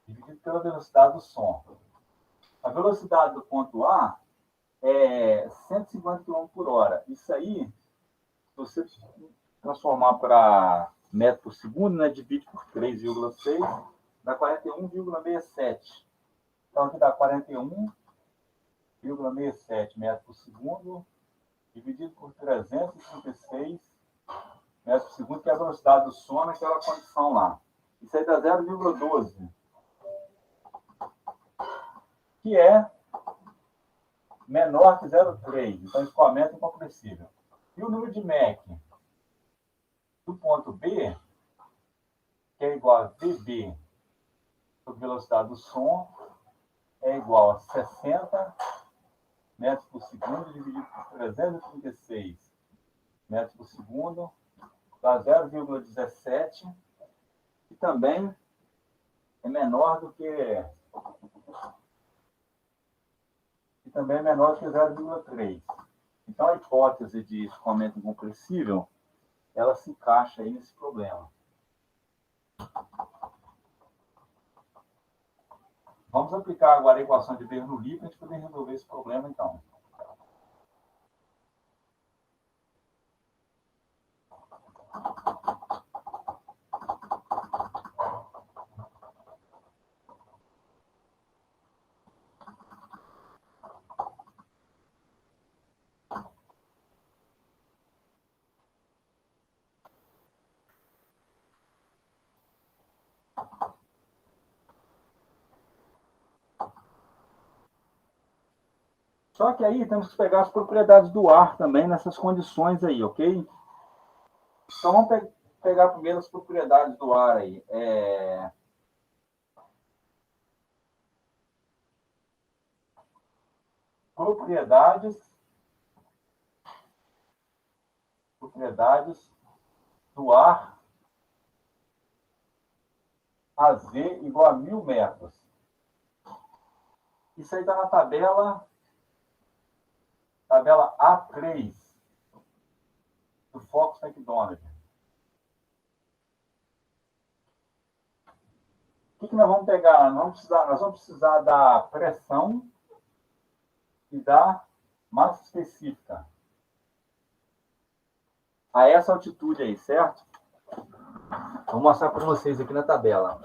dividido pela velocidade do som. A velocidade do ponto A é 150 km por hora. Isso aí, se você transformar para metro por segundo, né, divide por 3,6, dá 41,67. Então, aqui dá 41,67 metros por segundo, dividido por 336 metros por segundo, que é a velocidade do som naquela condição lá. Isso aí dá 0,12, que é menor que 0,3. Então, escoamento incompressível. E o número de Mach do ponto B, que é igual a VB sobre velocidade do som é igual a 60 metros por segundo dividido por 336 metros por segundo, dá 0,17, e também é menor do que 0,3. Então, a hipótese de escoamento incompressível, ela se encaixa aí nesse problema. Vamos aplicar agora a equação de Bernoulli para a gente poder resolver esse problema, então. Só que aí temos que pegar as propriedades do ar também nessas condições aí, ok? Então vamos pegar primeiro as propriedades do ar aí. Propriedades do ar a Z igual a 1.000 metros. Isso aí está na tabela A3 do Fox McDonald. O que nós vamos pegar? Nós vamos precisar da pressão e da massa específica a essa altitude aí, certo? Vou mostrar para vocês aqui na tabela.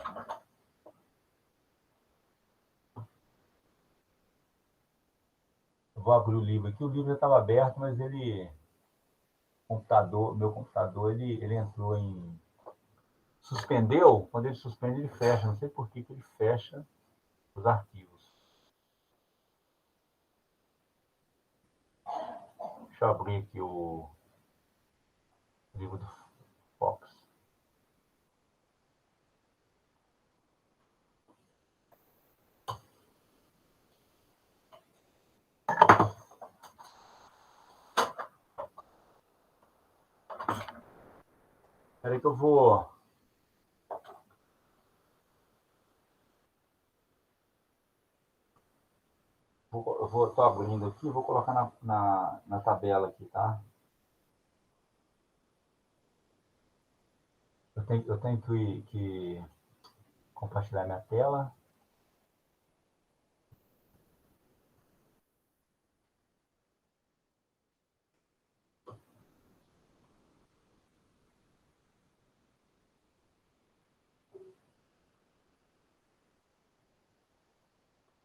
Eu vou abrir o livro aqui. O livro já estava aberto, mas meu computador, ele entrou em... Suspendeu. Quando ele suspende, ele fecha. Não sei por que ele fecha os arquivos. Deixa eu abrir aqui o livro do Fox. Espera aí que eu vou... Estou abrindo aqui, vou colocar na tabela aqui, tá? Eu tenho que compartilhar minha tela.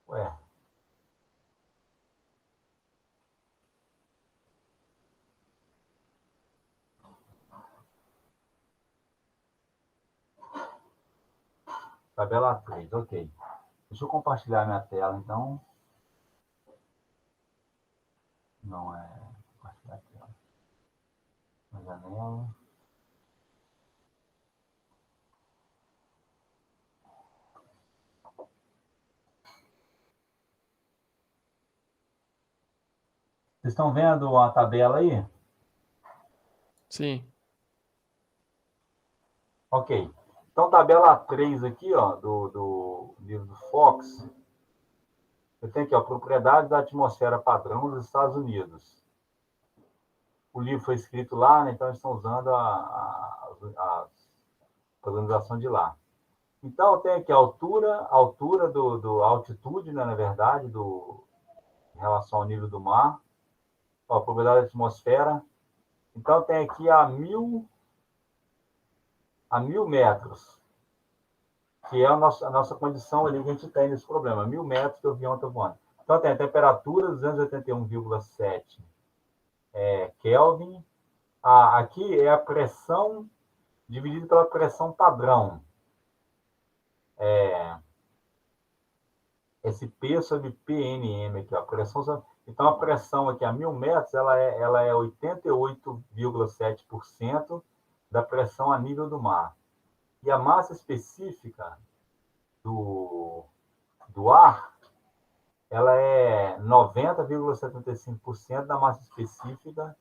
Ué. Tabela 3, ok. Deixa eu compartilhar minha tela, então. Não é compartilhar a tela. Uma janela. Vocês estão vendo a tabela aí? Sim. Ok. Então, tabela 3 aqui, ó, do livro do Fox. Eu tenho aqui, ó, propriedade da atmosfera padrão dos Estados Unidos. O livro foi escrito lá, né, então eles estão usando a organização de lá. Então, eu tenho aqui a altura a altitude, né, na verdade, em relação ao nível do mar. Ó, a propriedade da atmosfera. Então, tem aqui a 1.000 metros, que é a nossa condição ali que a gente tem nesse problema. 1.000 metros que eu vi ontem voando. Então, tem a temperatura 281,7 Kelvin. Aqui é a pressão dividida pela pressão padrão. Esse P sobre PNM aqui, ó, pressão. Então, a pressão aqui a 1.000 metros, ela é 88,7% da pressão a nível do mar. E a massa específica do ar, ela é 90,75% da massa específica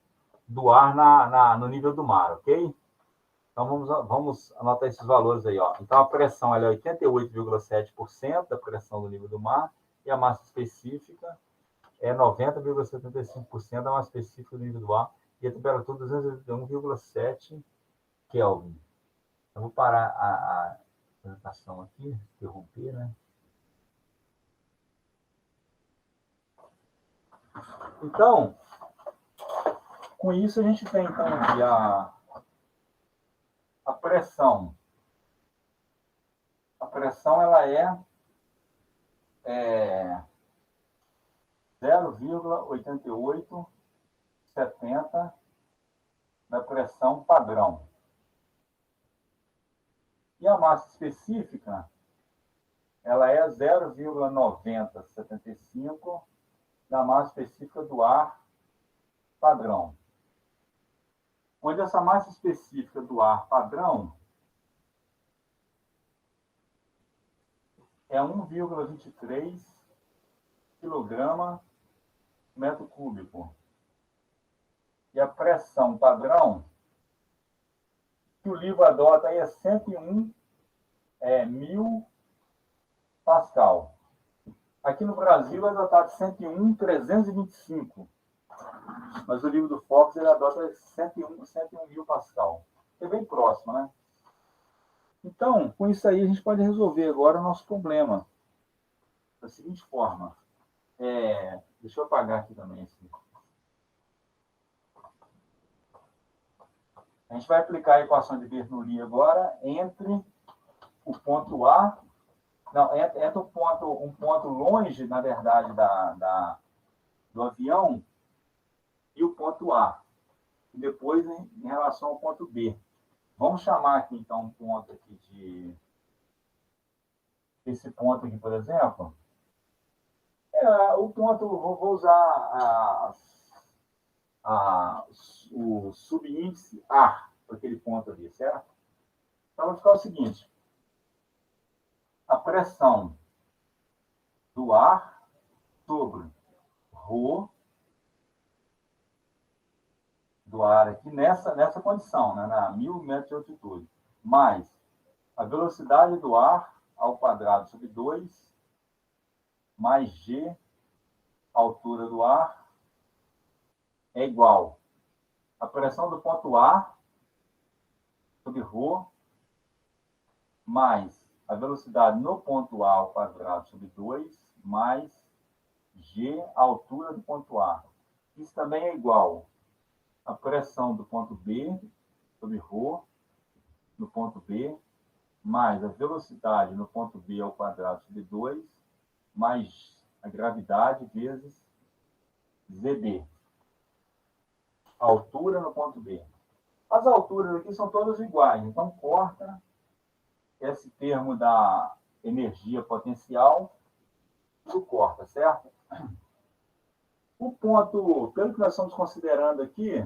do ar no nível do mar, ok? Então, vamos anotar esses valores aí. Ó. Então, a pressão ela é 88,7% da pressão do nível do mar e a massa específica é 90,75% da massa específica do nível do ar e a temperatura 281,7 Kelvin. Eu vou parar a apresentação aqui, interromper, né? Então, com isso a gente tem, então, a pressão. A pressão, ela é 0,8870 da pressão padrão. E a massa específica, ela é 0,9075 da massa específica do ar padrão. Onde essa massa específica do ar padrão é 1,23 kg metro cúbico. E a pressão padrão que o livro adota aí é 101 mil Pascal. Aqui no Brasil é adotado 101.325. Mas o livro do Fox ele adota 101 mil Pascal. É bem próximo, né? Então, com isso aí, a gente pode resolver agora o nosso problema. Da seguinte forma. Deixa eu apagar aqui também. A gente vai aplicar a equação de Bernoulli agora entre o ponto A. Não, entre um ponto longe, na verdade, do avião e o ponto A. E depois em relação ao ponto B. Vamos chamar aqui, então, um ponto aqui de... Esse ponto aqui, por exemplo. O ponto, vou usar o subíndice A, para aquele ponto ali, certo? Então, vai ficar o seguinte. A pressão do ar sobre ρ do ar aqui nessa condição, né, na 1.000 metros de altitude, mais a velocidade do ar ao quadrado sobre 2, mais g, altura do ar, é igual a pressão do ponto A sobre ρ, mais a velocidade no ponto A ao quadrado sobre 2, mais g, a altura do ponto A. Isso também é igual a pressão do ponto B sobre ρ no ponto B, mais a velocidade no ponto B ao quadrado sobre 2, mais a gravidade vezes ZB. A altura no ponto B. As alturas aqui são todas iguais, então corta esse termo da energia potencial, tudo corta, certo? O ponto, pelo que nós estamos considerando aqui,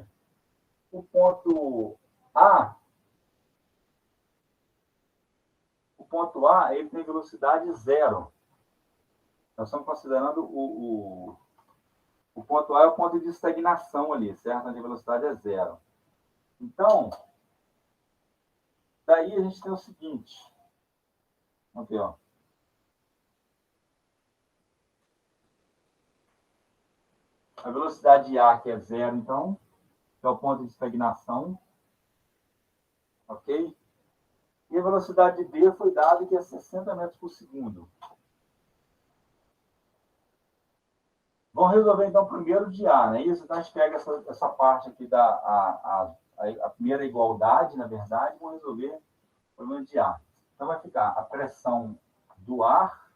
o ponto A, ele tem velocidade zero. Nós estamos considerando o ponto A é o ponto de estagnação ali, certo? Onde a velocidade é zero. Então, daí a gente tem o seguinte. Vamos ver, ó. A velocidade A, que é zero, então, que é o ponto de estagnação. Ok? E a velocidade B foi dada que é 60 metros por segundo. Vamos resolver, então, primeiro de A, não é isso? Então, a gente pega essa parte aqui a primeira igualdade, na verdade, vamos resolver o problema de A. Então, vai ficar a pressão do ar.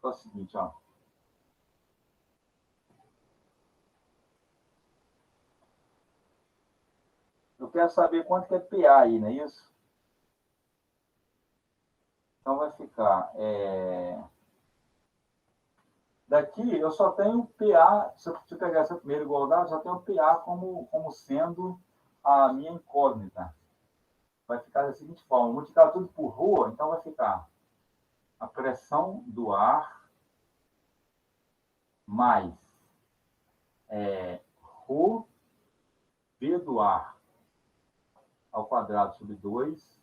É o seguinte, ó. Eu quero saber quanto que é PA aí, não é isso? Então, vai ficar... Daqui, eu só tenho PA... Se eu pegar essa primeira igualdade, eu só tenho PA como sendo a minha incógnita. vai ficar da seguinte forma. Multiplicar tudo por ρ, então vai ficar a pressão do ar mais ρ V do ar ao quadrado sobre 2.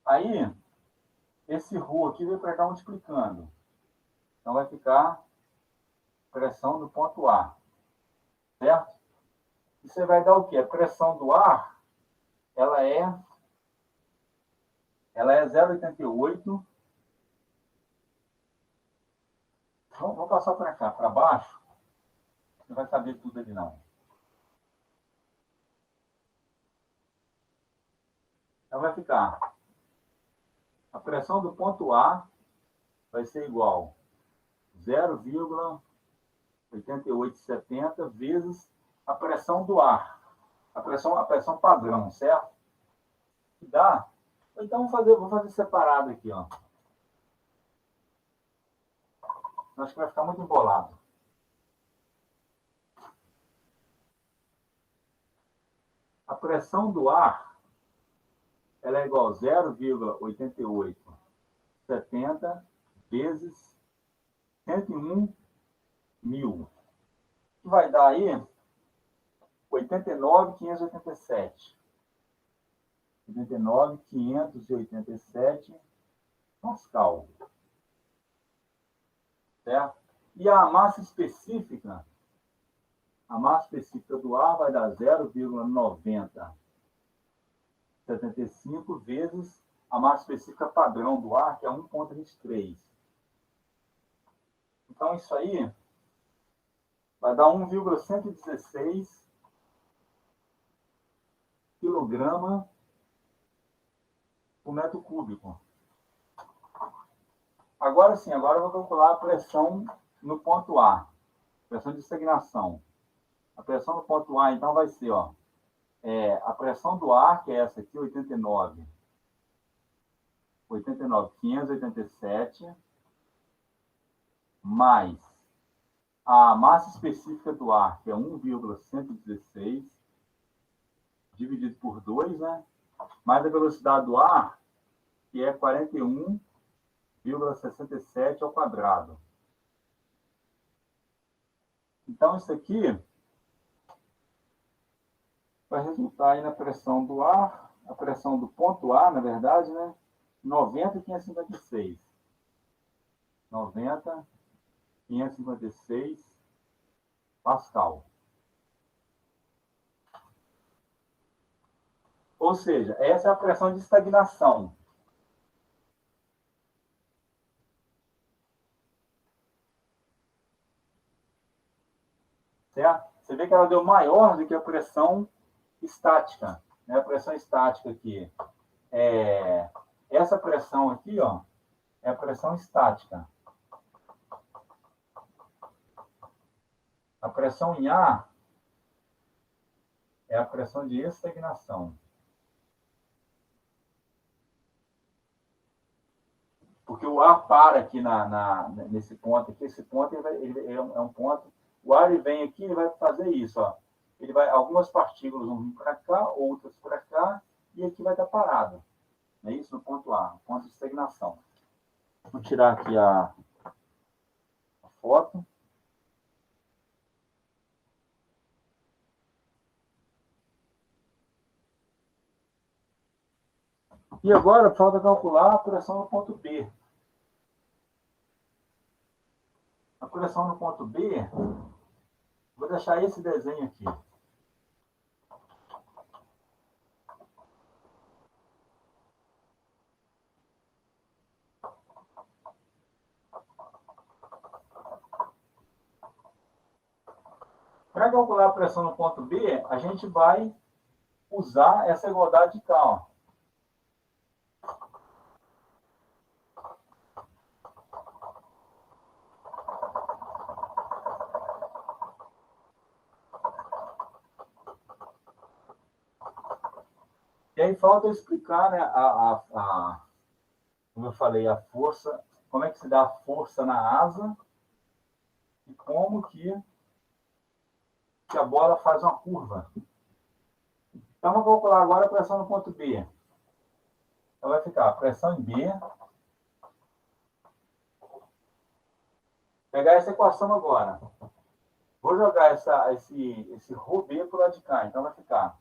Aí, esse ρ aqui vem para cá multiplicando. Então, vai ficar pressão do ponto A. Certo? E você vai dar o quê? A pressão do ar, ela é 0,88. Vamos passar para cá, para baixo. Você vai saber tudo ali, não. Então, vai ficar a pressão do ponto A vai ser igual a 0,8870 vezes a pressão do ar. A pressão padrão, certo? Que dá. Então, vou fazer separado aqui, ó. Acho que vai ficar muito embolado. A pressão do ar, ela é igual a 0,8870 vezes 101.000. Que vai dar aí 89.587. 89.587 Pascal. Certo? E a massa específica do ar vai dar 0,9075 vezes a massa específica padrão do ar, que é 1,23. Então, isso aí vai dar 1,116 quilograma por metro cúbico. Agora sim, agora eu vou calcular a pressão no ponto A. Pressão de estagnação. A pressão no ponto A, então, vai ser, ó, a pressão do ar, que é essa aqui, 89.587, mais a massa específica do ar, que é 1,116, dividido por 2, né? Mais a velocidade do ar, que é 41,67 ao quadrado. Então, isso aqui vai resultar aí na pressão do ar, a pressão do ponto A, na verdade, né? 90.556. 90.556 Pascal. Ou seja, essa é a pressão de estagnação. Certo? Você vê que ela deu maior do que a pressão estática. Né? A pressão estática aqui. Essa pressão aqui, ó, é a pressão estática. A pressão em A é a pressão de estagnação. Porque o ar para aqui nesse ponto aqui. Esse ponto ele é um ponto. O ar ele vem aqui, ele vai fazer isso, ó. Algumas partículas vão vir para cá, outras para cá, e aqui vai estar parado. É isso no ponto A, ponto de estagnação. Vou tirar aqui a foto. E agora falta calcular a pressão no ponto B. A pressão no ponto B, vou deixar esse desenho aqui. Para calcular a pressão no ponto B, a gente vai usar essa igualdade de cá, ó. E aí falta eu explicar, né, como eu falei, a força, como é que se dá a força na asa e como que a bola faz uma curva. Então, vamos calcular agora a pressão no ponto B. Então, vai ficar a pressão em B. Pegar essa equação agora. Vou jogar esse ρB para o lado de cá. Então, vai ficar...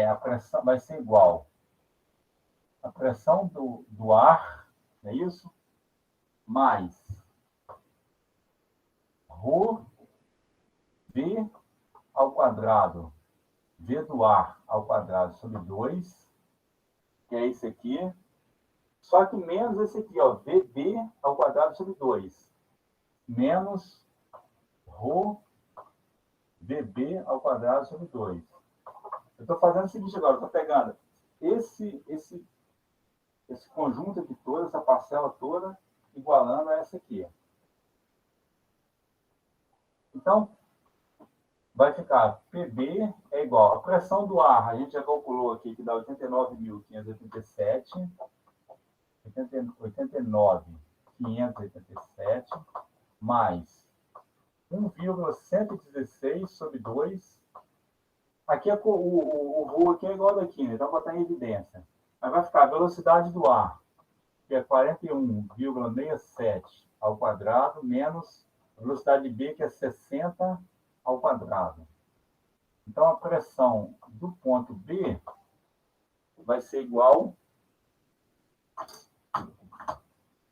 a pressão vai ser igual a pressão do ar, é isso? Mais ρ V ao quadrado, V do ar ao quadrado sobre 2, que é esse aqui, só que menos esse aqui, ó, VB ao quadrado sobre 2, menos ρ VB ao quadrado sobre 2. Eu estou fazendo o seguinte agora, eu estou pegando esse conjunto aqui todo, essa parcela toda, igualando a essa aqui. Então, vai ficar PB é igual a pressão do ar, a gente já calculou aqui que dá 89.587, 89.587, mais 1,116 sobre 2. Aqui o ρ aqui é igual daqui, né? Então, vou botar em evidência. Mas vai ficar a velocidade do ar, que é 41,67 ao quadrado, menos a velocidade B, que é 60 ao quadrado. Então, a pressão do ponto B vai ser igual...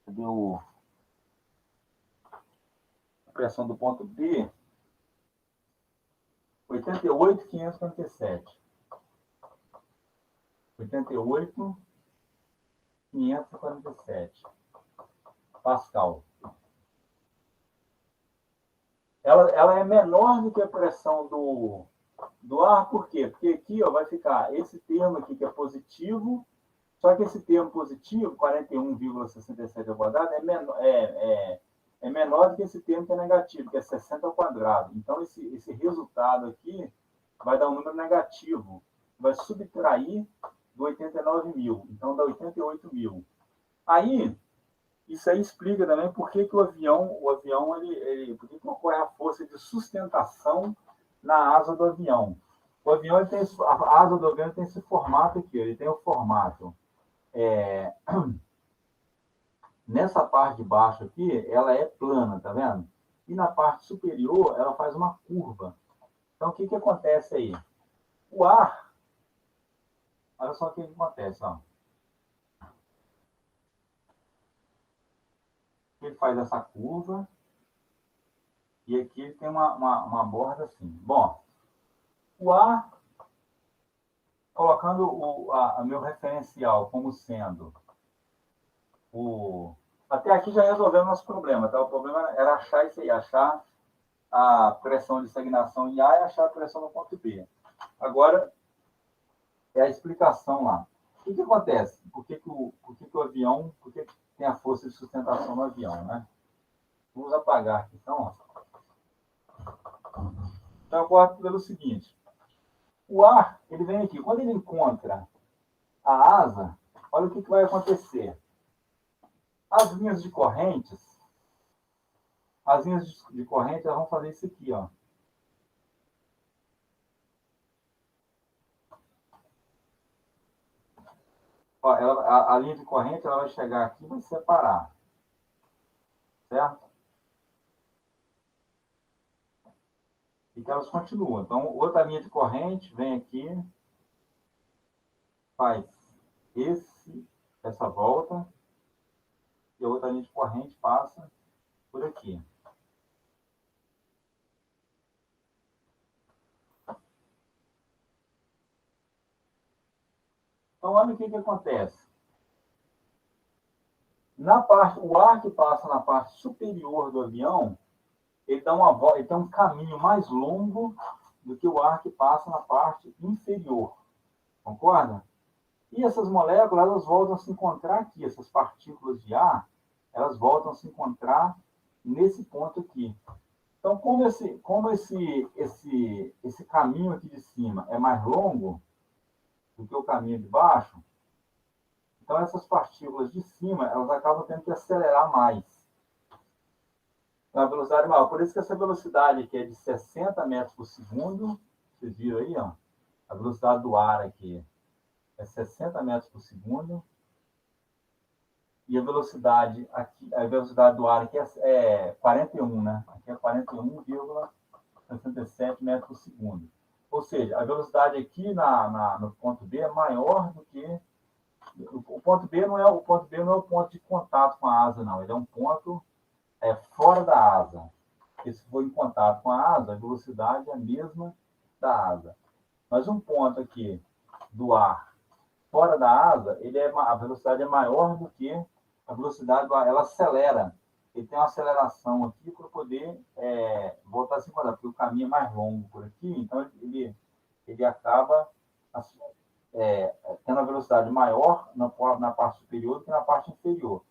Cadê a pressão do ponto B? 88.547. 88.547 Pascal. Ela é menor do que a pressão do ar, por quê? Porque aqui, ó, vai ficar esse termo aqui que é positivo, só que esse termo positivo, 41,67 ao quadrado, é menor do que esse termo que é negativo, que é 60 ao quadrado. Então, esse resultado aqui vai dar um número negativo, vai subtrair do 89.000, então dá 88.000. Aí, isso aí explica também por que o avião por que ocorre a força de sustentação na asa do avião. O avião, a asa do avião tem esse formato aqui, ele tem o formato. Nessa parte de baixo aqui, ela é plana, tá vendo? E na parte superior, ela faz uma curva. Então, o que acontece aí? O ar, olha só o que acontece, ó. Ele faz essa curva e aqui ele tem uma borda assim. Bom, o ar, colocando o meu referencial como sendo até aqui já resolvemos nosso problema, tá? O problema era achar isso aí, achar a pressão de estagnação em A e achar a pressão no ponto B. Agora, é a explicação lá. O que acontece? Por que o avião, por que tem a força de sustentação no avião, né? Vamos apagar aqui, então. Então, eu corto pelo seguinte. O ar, ele vem aqui. Quando ele encontra a asa, olha o que vai acontecer. As linhas de corrente, elas vão fazer isso aqui, ó. Ó, a linha de corrente, ela vai chegar aqui e vai separar. Certo? E que elas continuam. Então, outra linha de corrente vem aqui, faz essa volta, e a outra linha de corrente passa por aqui. Então, olha o que acontece. O ar que passa na parte superior do avião, ele dá uma volta, ele tem um caminho mais longo do que o ar que passa na parte inferior. Concorda? E essas moléculas, elas voltam a se encontrar aqui, essas partículas de ar, elas voltam a se encontrar nesse ponto aqui. Então, como esse caminho aqui de cima é mais longo do que o caminho de baixo, então essas partículas de cima, elas acabam tendo que acelerar mais. Na velocidade maior. Por isso que essa velocidade aqui é de 60 metros por segundo, vocês viram aí, ó. a velocidade do ar aqui é 60 metros por segundo. E a velocidade do ar aqui é 41, né? Aqui é 41,67 metros por segundo. Ou seja, a velocidade aqui no ponto B é maior do que... O ponto B não é o ponto de contato com a asa, não. Ele é um ponto fora da asa. Porque se for em contato com a asa, a velocidade é a mesma da asa. Mas um ponto aqui do ar fora da asa, a velocidade é maior do que a velocidade do ar. Ela acelera. Ele tem uma aceleração aqui para poder voltar a se encontrar, porque o caminho é mais longo por aqui, então ele acaba tendo a velocidade maior na parte superior do que na parte inferior.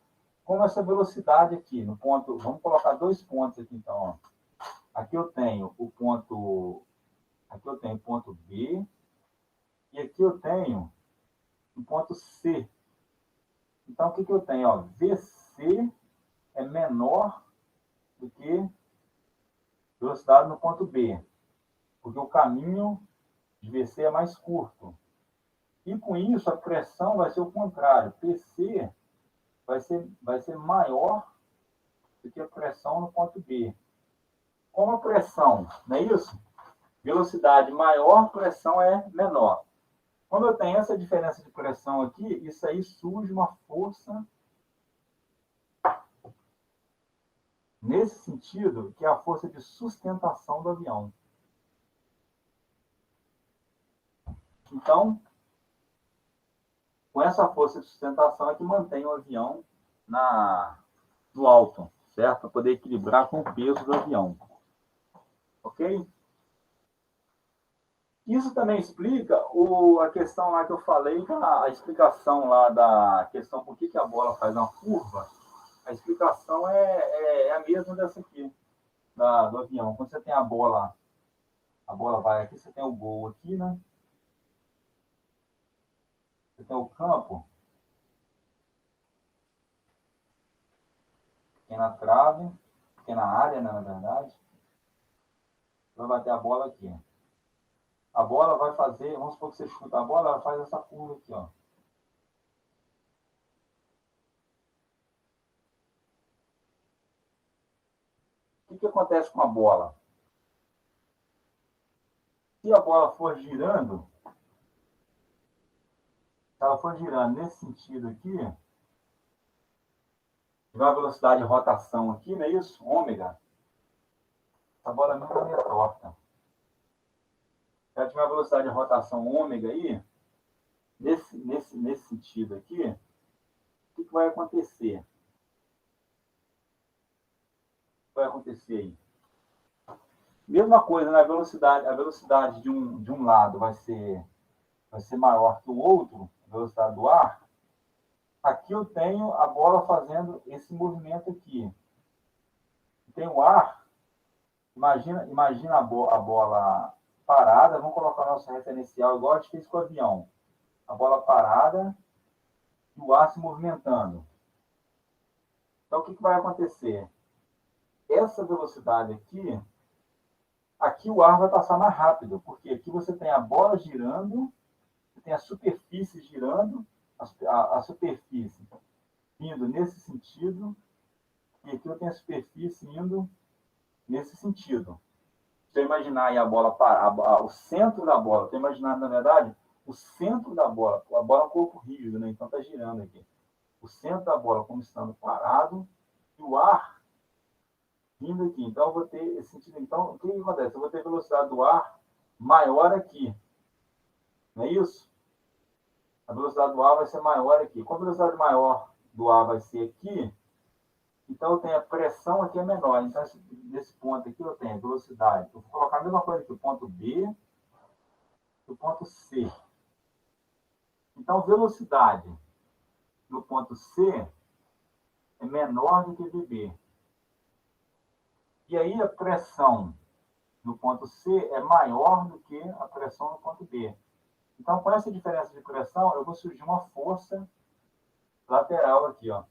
Como essa velocidade aqui, no ponto... Vamos colocar 2 pontos aqui, então. Ó. Aqui eu tenho o ponto B, e aqui eu tenho o ponto C. Então, o que eu tenho? Ó, VC é menor do que velocidade no ponto B, porque o caminho de VC é mais curto. E com isso, a pressão vai ser o contrário. PC vai ser maior do que a pressão no ponto B. Como a pressão, não é isso? Velocidade maior, pressão é menor. Quando eu tenho essa diferença de pressão aqui, isso aí surge uma força nesse sentido, que é a força de sustentação do avião. Então, com essa força de sustentação é que mantém o avião no alto, certo? Para poder equilibrar com o peso do avião. Ok? Isso também explica a questão lá que eu falei, a explicação lá da questão por que a bola faz uma curva. A explicação é a mesma dessa aqui, do avião. Quando você tem a bola vai aqui, você tem o gol aqui, né? Você tem o campo, tem na trave, tem na área, né, na verdade. Vai bater a bola aqui. A bola vai fazer, vamos supor que você chuta a bola, ela faz essa curva aqui, ó. O que acontece com a bola? Se a bola for girando, se ela for girando nesse sentido aqui, tiver uma velocidade de rotação aqui, não é isso? Ômega. A bola nunca é meio torta. Se ela tiver uma velocidade de rotação ômega aí, nesse sentido aqui, o que vai acontecer? O que vai acontecer aí? Mesma coisa, né? A velocidade de um lado vai ser maior que o outro, a velocidade do ar. Aqui eu tenho a bola fazendo esse movimento aqui. Tem o ar. Imagina a bola parada. Vamos colocar o nosso referencial igual a gente fez com o avião. A bola parada e o ar se movimentando. Então, o que vai acontecer? Essa velocidade aqui o ar vai passar mais rápido, porque aqui você tem a bola girando, você tem a superfície girando, a superfície indo nesse sentido, e aqui eu tenho a superfície indo nesse sentido. Se eu imaginar aí a bola o centro da bola, estou imaginando, na verdade, o centro da bola, a bola é um corpo rígido, né? Então está girando aqui. O centro da bola como estando parado, e o ar vindo aqui. Então, eu vou ter esse sentido. Então, o que acontece? Eu vou ter a velocidade do ar maior aqui. Não é isso? A velocidade do ar vai ser maior aqui. Com a velocidade maior do ar vai ser aqui, então eu tenho a pressão aqui é menor. Então, nesse ponto aqui eu tenho a velocidade. Eu vou colocar a mesma coisa aqui, o ponto B e o ponto C. Então, velocidade no ponto C é menor do que VB. E aí a pressão no ponto C é maior do que a pressão no ponto B. Então, com essa diferença de pressão, eu vou surgir uma força lateral aqui, ó,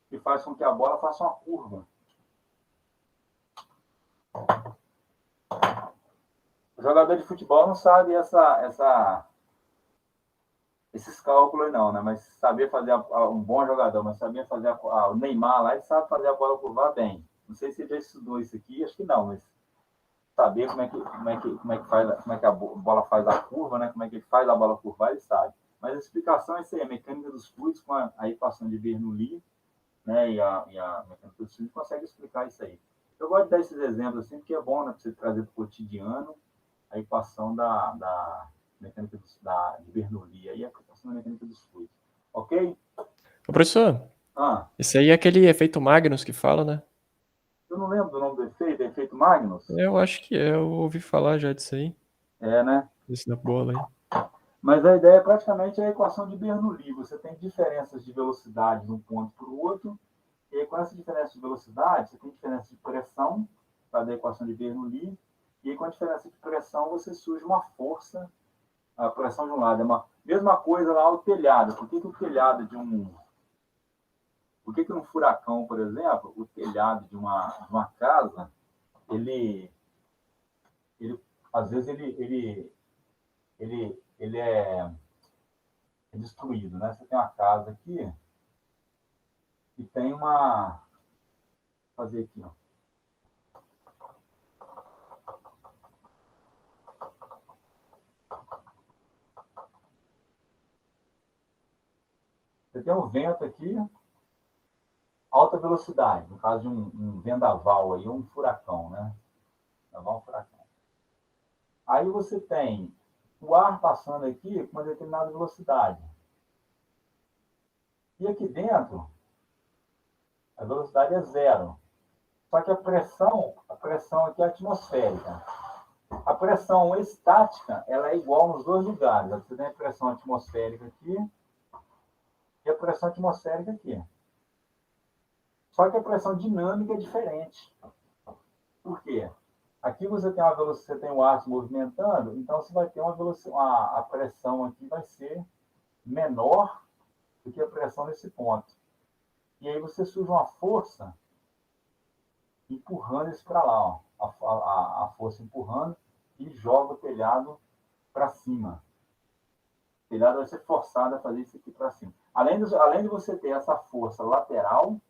que faz com que a bola faça uma curva. O jogador de futebol não sabe esses cálculos aí não, né? Mas saber fazer um bom jogador, mas saber fazer o Neymar lá, ele sabe fazer a bola curvar bem. Não sei se ele já estudou isso aqui, acho que não, mas saber como é que a bola faz a curva, né? Como é que ele faz a bola curvar, ele sabe. Mas a explicação é isso aí, a mecânica dos fluidos com a equação de Bernoulli, né? E a mecânica dos fluidos consegue explicar isso aí. Eu gosto de dar esses exemplos assim, porque é bom, né? Para você trazer para o cotidiano a equação da mecânica de Bernoulli, aí a aplicação da mecânica dos fluidos. Ok? Ô, professor, isso aí é aquele efeito Magnus que fala, né? Eu não lembro do nome do efeito Magnus? Eu acho que é, eu ouvi falar já disso aí. É, né? Isso da bola aí. Mas a ideia praticamente é a equação de Bernoulli. Você tem diferenças de velocidade de um ponto para o outro, e aí, com essa diferença de velocidade, você tem diferença de pressão, para a equação de Bernoulli, e aí, com a diferença de pressão, você surge uma força, a pressão de um lado. É uma mesma coisa lá o telhado. Por que o telhado de um... Por que num furacão, por exemplo, o telhado de uma casa, ele às vezes, ele é destruído, né? Você tem uma casa aqui e tem uma... Vou fazer aqui, ó. Você tem um vento aqui, alta velocidade, no caso de um vendaval aí, um furacão, né? Vendaval, um furacão. Aí você tem o ar passando aqui com uma determinada velocidade. E aqui dentro, a velocidade é zero. Só que a pressão aqui é atmosférica. A pressão estática, ela é igual nos dois lugares. Você tem a pressão atmosférica aqui e a pressão atmosférica aqui. Só que a pressão dinâmica é diferente. Por quê? Aqui você tem você tem o ar se movimentando, então você vai ter uma velocidade, a pressão aqui vai ser menor do que a pressão nesse ponto. E aí você surge uma força empurrando isso para lá, ó. A força empurrando e joga o telhado para cima. O telhado vai ser forçado a fazer isso aqui para cima. Além de você ter essa força lateral,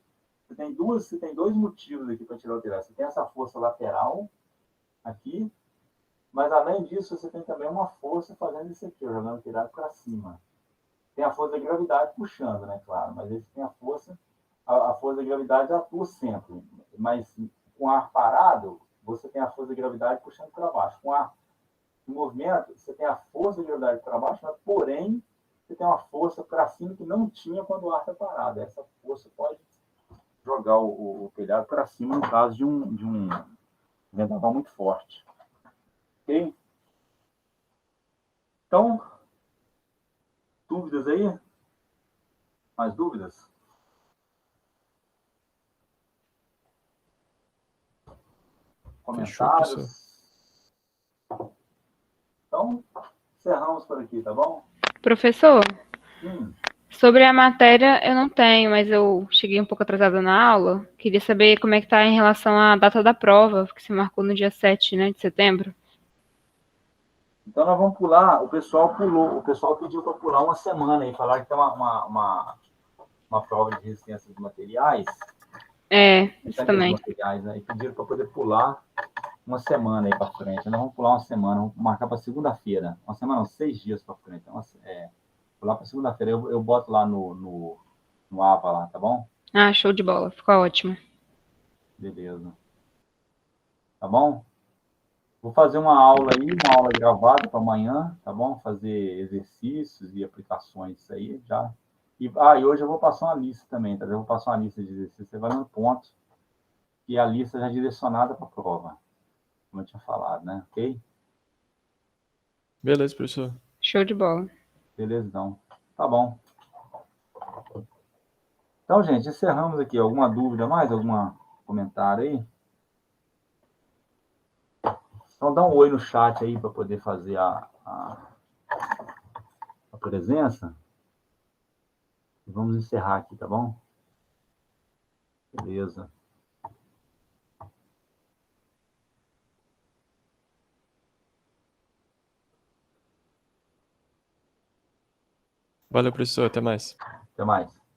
você tem dois motivos aqui para tirar o telhado. Você tem essa força lateral aqui, mas além disso você tem também uma força fazendo isso aqui, jogando o telhado para cima. Tem a força da gravidade puxando, né, claro, mas esse tem a força da gravidade atua sempre, mas com ar parado, você tem a força da gravidade puxando para baixo. Com ar em movimento, você tem a força da gravidade para baixo, mas porém, você tem uma força para cima que não tinha quando o ar está parado. Essa força pode jogar o telhado para cima no caso de um vendaval muito forte. Ok? Então, dúvidas aí? Mais dúvidas? Comentários? Então, encerramos por aqui, tá bom? Professor, sobre a matéria eu não tenho, mas eu cheguei um pouco atrasada na aula. Queria saber como é que está em relação à data da prova, que se marcou no dia 7, né, de setembro. Então nós vamos pular, o pessoal pediu para pular uma semana aí, falar que tem uma prova de resistência de materiais. Isso também. Materiais, né? E pediram para poder pular uma semana aí para frente. Nós vamos pular uma semana, vamos marcar para segunda-feira. Uma semana, não, 6 dias para frente. Pular para segunda-feira. Eu boto lá no AVA lá, tá bom? Ah, show de bola, ficou ótimo. Beleza. Tá bom? Vou fazer uma aula gravada para amanhã, tá bom? Fazer exercícios e aplicações aí já. E hoje eu vou passar uma lista também, tá? Eu vou passar uma lista de exercícios, você vai dando ponto. E a lista já direcionada para a prova, como eu tinha falado, né? Ok? Beleza, professor. Show de bola. Beleza, então. Tá bom. Então, gente, encerramos aqui. Alguma dúvida mais? Algum comentário aí? Então, dá um oi no chat aí para poder fazer a presença. E vamos encerrar aqui, tá bom? Beleza. Valeu, professor. Até mais. Até mais.